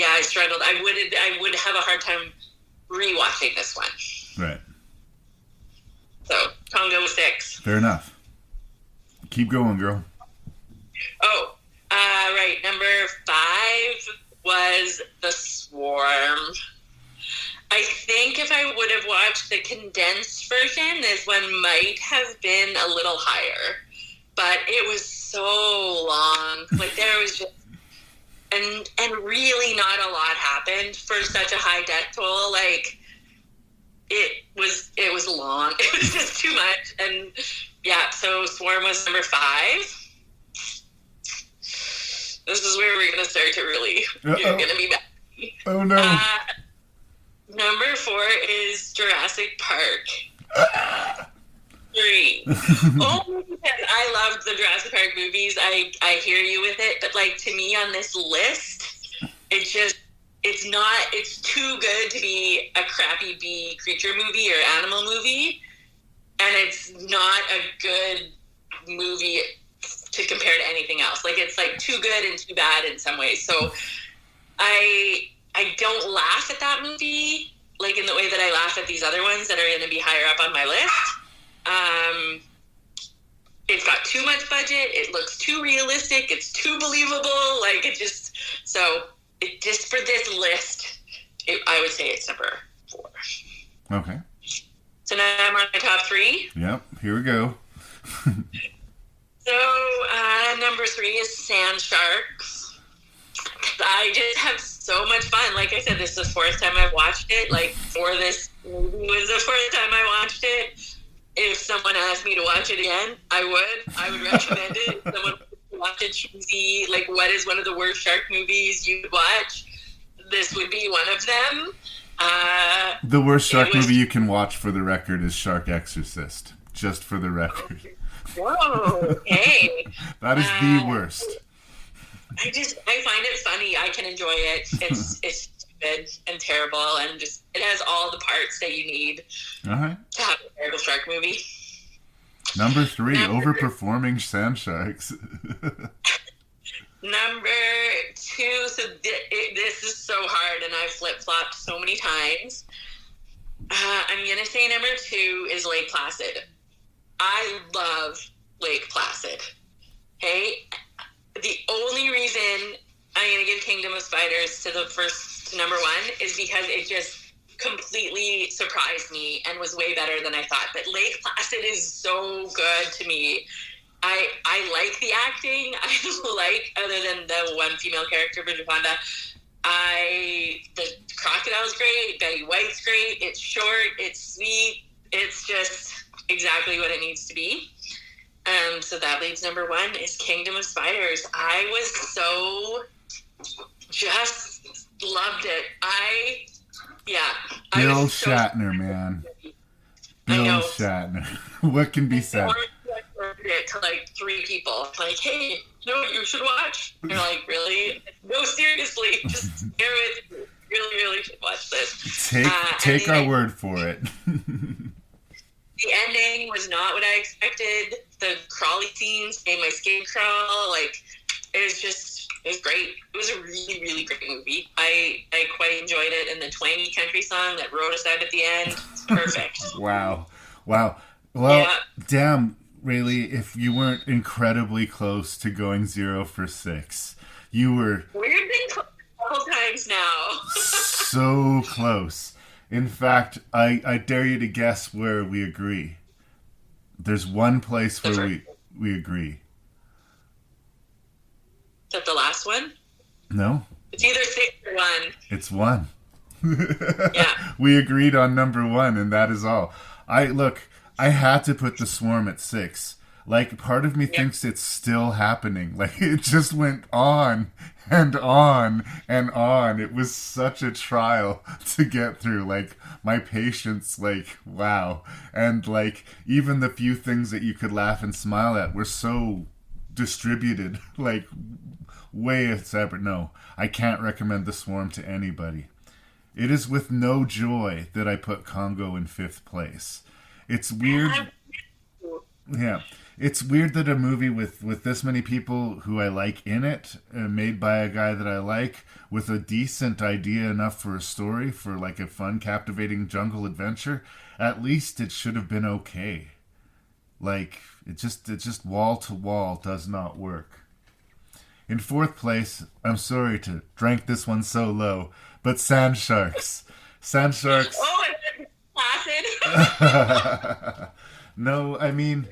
I struggled. I would have a hard time rewatching this one. Right. So, Congo was 6. Fair enough. Keep going, girl. Oh, right. Number 5 was The Swarm. I think if I would have watched the condensed version, this one might have been a little higher. But it was so long. Like, there was just... And really not a lot happened for such a high death toll. Like, it was long. It was just too much. And, yeah, so Swarm was number 5. This is where we're going to start to really... You're going to be back. Oh, no. Number 4 is Jurassic Park. 3. Only because I loved the Jurassic Park movies. I hear you with it, but like, to me on this list, it's too good to be a crappy B creature movie or animal movie, and it's not a good movie to compare to anything else. Like, it's like too good and too bad in some ways. So I don't laugh at that movie like in the way that I laugh at these other ones that are going to be higher up on my list. It's got too much budget. It looks too realistic. It's too believable. Like, it just for this list, I would say it's number 4. Okay. So now I'm on my top 3. Yep. Here we go. So number 3 is Sand Sharks. I just have so much fun. Like I said, this is the 4th time I've watched it. Like, for this movie was the 4th time I watched it. If someone asked me to watch it again, I would recommend it. If someone watched a cheesy, like, what is one of the worst shark movies you would watch, this would be one of them. The worst shark movie you can watch, for the record, is Shark Exorcist. Just for the record. Whoa, hey. That is the worst. I find it funny. I can enjoy it. It's stupid and terrible, and just it has all the parts that you need to have a terrible shark movie. Number 3, overperforming sand sharks. Number 2, so this is so hard, and I've flip-flopped so many times. I'm going to say number 2 is Lake Placid. I love Lake Placid. Okay? The only reason I'm going to give Kingdom of Spiders to number 1 is because it just completely surprised me and was way better than I thought. But Lake Placid is so good to me. I like the acting. I like, other than the one female character, Bridget Fonda, the crocodile's great, Betty White's great, it's short, it's sweet, it's just exactly what it needs to be. So that leaves number 1 is Kingdom of Spiders. I was so just loved it. Bill Shatner, man. Bill Shatner. What can be said? It to like 3 people, like, hey, you know what you should watch? And they're like, really? No, seriously, just bear with me. Really should watch this. Take our word for it. The ending was not what I expected. The crawly scenes made my skin crawl. Like, it was just It was great. It was a really, really great movie. I quite enjoyed it, and the twangy country song that wrote us out at the end, it's perfect. Wow. Well, yeah. Damn, Raylee, if you weren't incredibly close to going 0 for 6, you were... We've been close a couple times now. So close. In fact, I dare you to guess where we agree. There's one place where we agree. Is that the last one? No. It's either 6 or 1. It's 1. Yeah. We agreed on number 1, and that is all. I had to put The Swarm at 6. Like, part of me thinks it's still happening. Like, it just went on and on and on. It was such a trial to get through. Like, my patience, like, wow. And, like, even the few things that you could laugh and smile at were so distributed. Like, way separate. No, I can't recommend The Swarm to anybody. It is with no joy that I put Congo in 5th place. It's weird. Yeah. It's weird that a movie with this many people who I like in it, made by a guy that I like, with a decent idea enough for a story, for like a fun, captivating jungle adventure, at least it should have been okay. Like, it just wall to wall does not work. In 4th place, I'm sorry to rank this one so low, but Sand Sharks. Sand Sharks. Oh, Placid. No, I mean,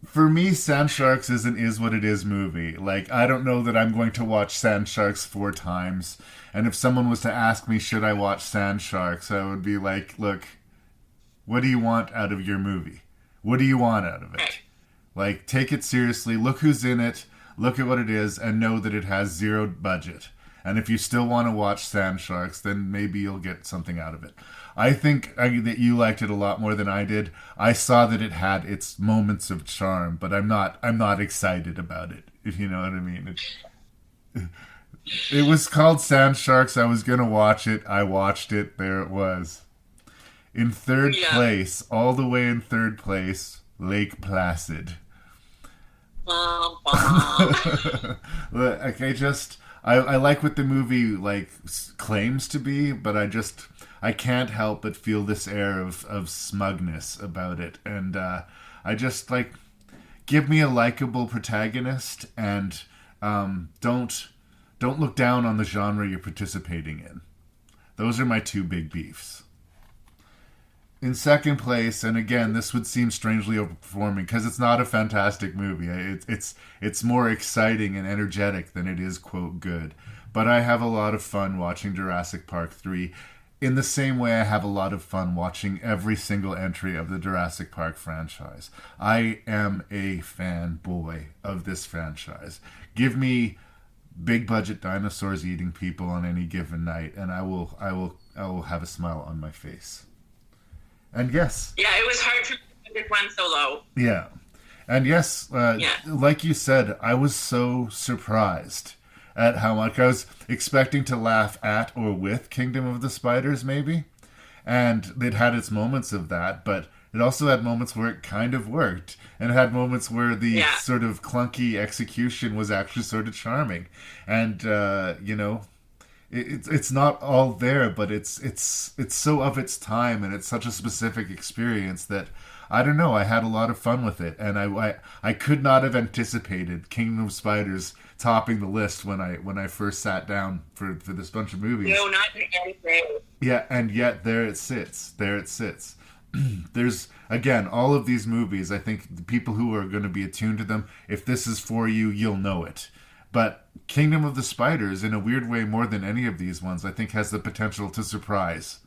for me, Sand Sharks is an Is What It Is movie. Like, I don't know that I'm going to watch Sand Sharks 4 times. And if someone was to ask me, should I watch Sand Sharks, I would be like, look, what do you want out of your movie? What do you want out of it? Like, take it seriously, look who's in it, look at what it is, and know that it has 0 budget. And if you still want to watch Sand Sharks, then maybe you'll get something out of it. I think that you liked it a lot more than I did. I saw that it had its moments of charm, but I'm not excited about it, if you know what I mean. It was called Sand Sharks. I was going to watch it. I watched it. There it was. In 3rd place, all the way in 3rd place, Lake Placid. Like, I like what the movie like claims to be, but I can't help but feel this air of smugness about it, and I just like, give me a likable protagonist, and don't look down on the genre you're participating in. Those are my 2 big beefs. In 2nd place, and again, this would seem strangely overperforming because it's not a fantastic movie. It's more exciting and energetic than it is, quote, good. But I have a lot of fun watching Jurassic Park 3 in the same way I have a lot of fun watching every single entry of the Jurassic Park franchise. I am a fanboy of this franchise. Give me big budget dinosaurs eating people on any given night, and I will have a smile on my face. And yes. Yeah, it was hard for me to put this one so low. Yeah. And yes, like you said, I was so surprised at how much I was expecting to laugh at or with Kingdom of the Spiders, maybe. And it had its moments of that, but it also had moments where it kind of worked. And it had moments where the sort of clunky execution was actually sort of charming. And, you know, it's not all there, but it's so of its time, and it's such a specific experience that, I don't know, I had a lot of fun with it, and I could not have anticipated Kingdom of Spiders topping the list when I first sat down for this bunch of movies. No, not in any way. Yeah, and yet there it sits. There's, again, all of these movies, I think the people who are going to be attuned to them, if this is for you, you'll know it. But Kingdom of the Spiders, in a weird way more than any of these ones, I think has the potential to surprise.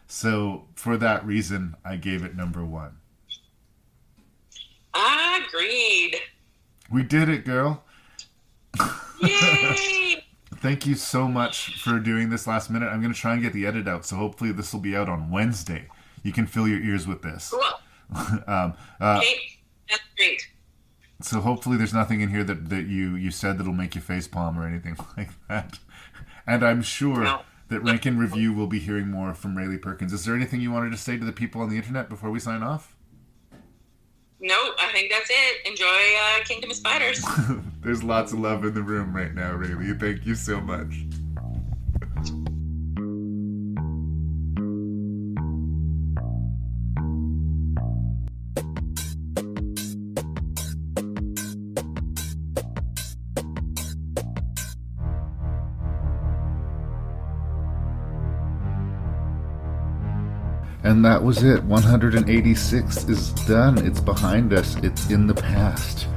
So for that reason, I gave it number 1. Agreed. We did it, girl. Yay! Thank you so much for doing this last minute. I'm going to try and get the edit out, so hopefully this will be out on Wednesday. You can fill your ears with this. Cool. Okay, that's great. So hopefully there's nothing in here that you said that'll make you facepalm or anything like that. And I'm sure that Rank and Review will be hearing more from Raylee Perkins. Is there anything you wanted to say to the people on the internet before we sign off? Nope, I think that's it. Enjoy Kingdom of Spiders. There's lots of love in the room right now, Raylee. Thank you so much. And that was it. 186 is done. It's behind us. It's in the past.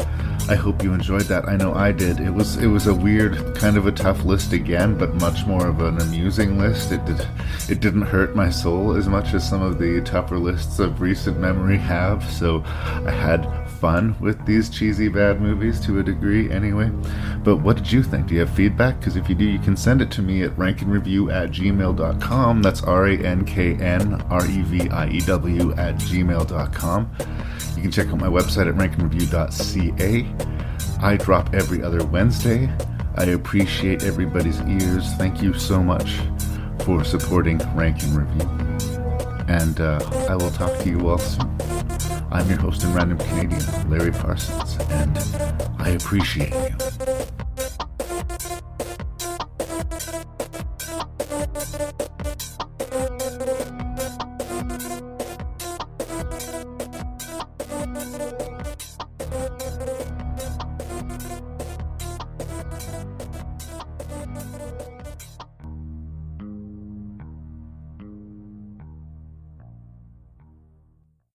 I hope you enjoyed that. I know I did. It was a weird, kind of a tough list again, but much more of an amusing list. It didn't hurt my soul as much as some of the tougher lists of recent memory have. So I had fun with these cheesy bad movies to a degree anyway. But what did you think? Do you have feedback? Because if you do, you can send it to me at ranknreview@gmail.com. That's ranknreview@gmail.com. You can check out my website at ranknreview.ca. I drop every other Wednesday. I appreciate everybody's ears. Thank you so much for supporting Rank and Review. And I will talk to you all soon. I'm your host and random Canadian, Larry Parsons, and I appreciate you.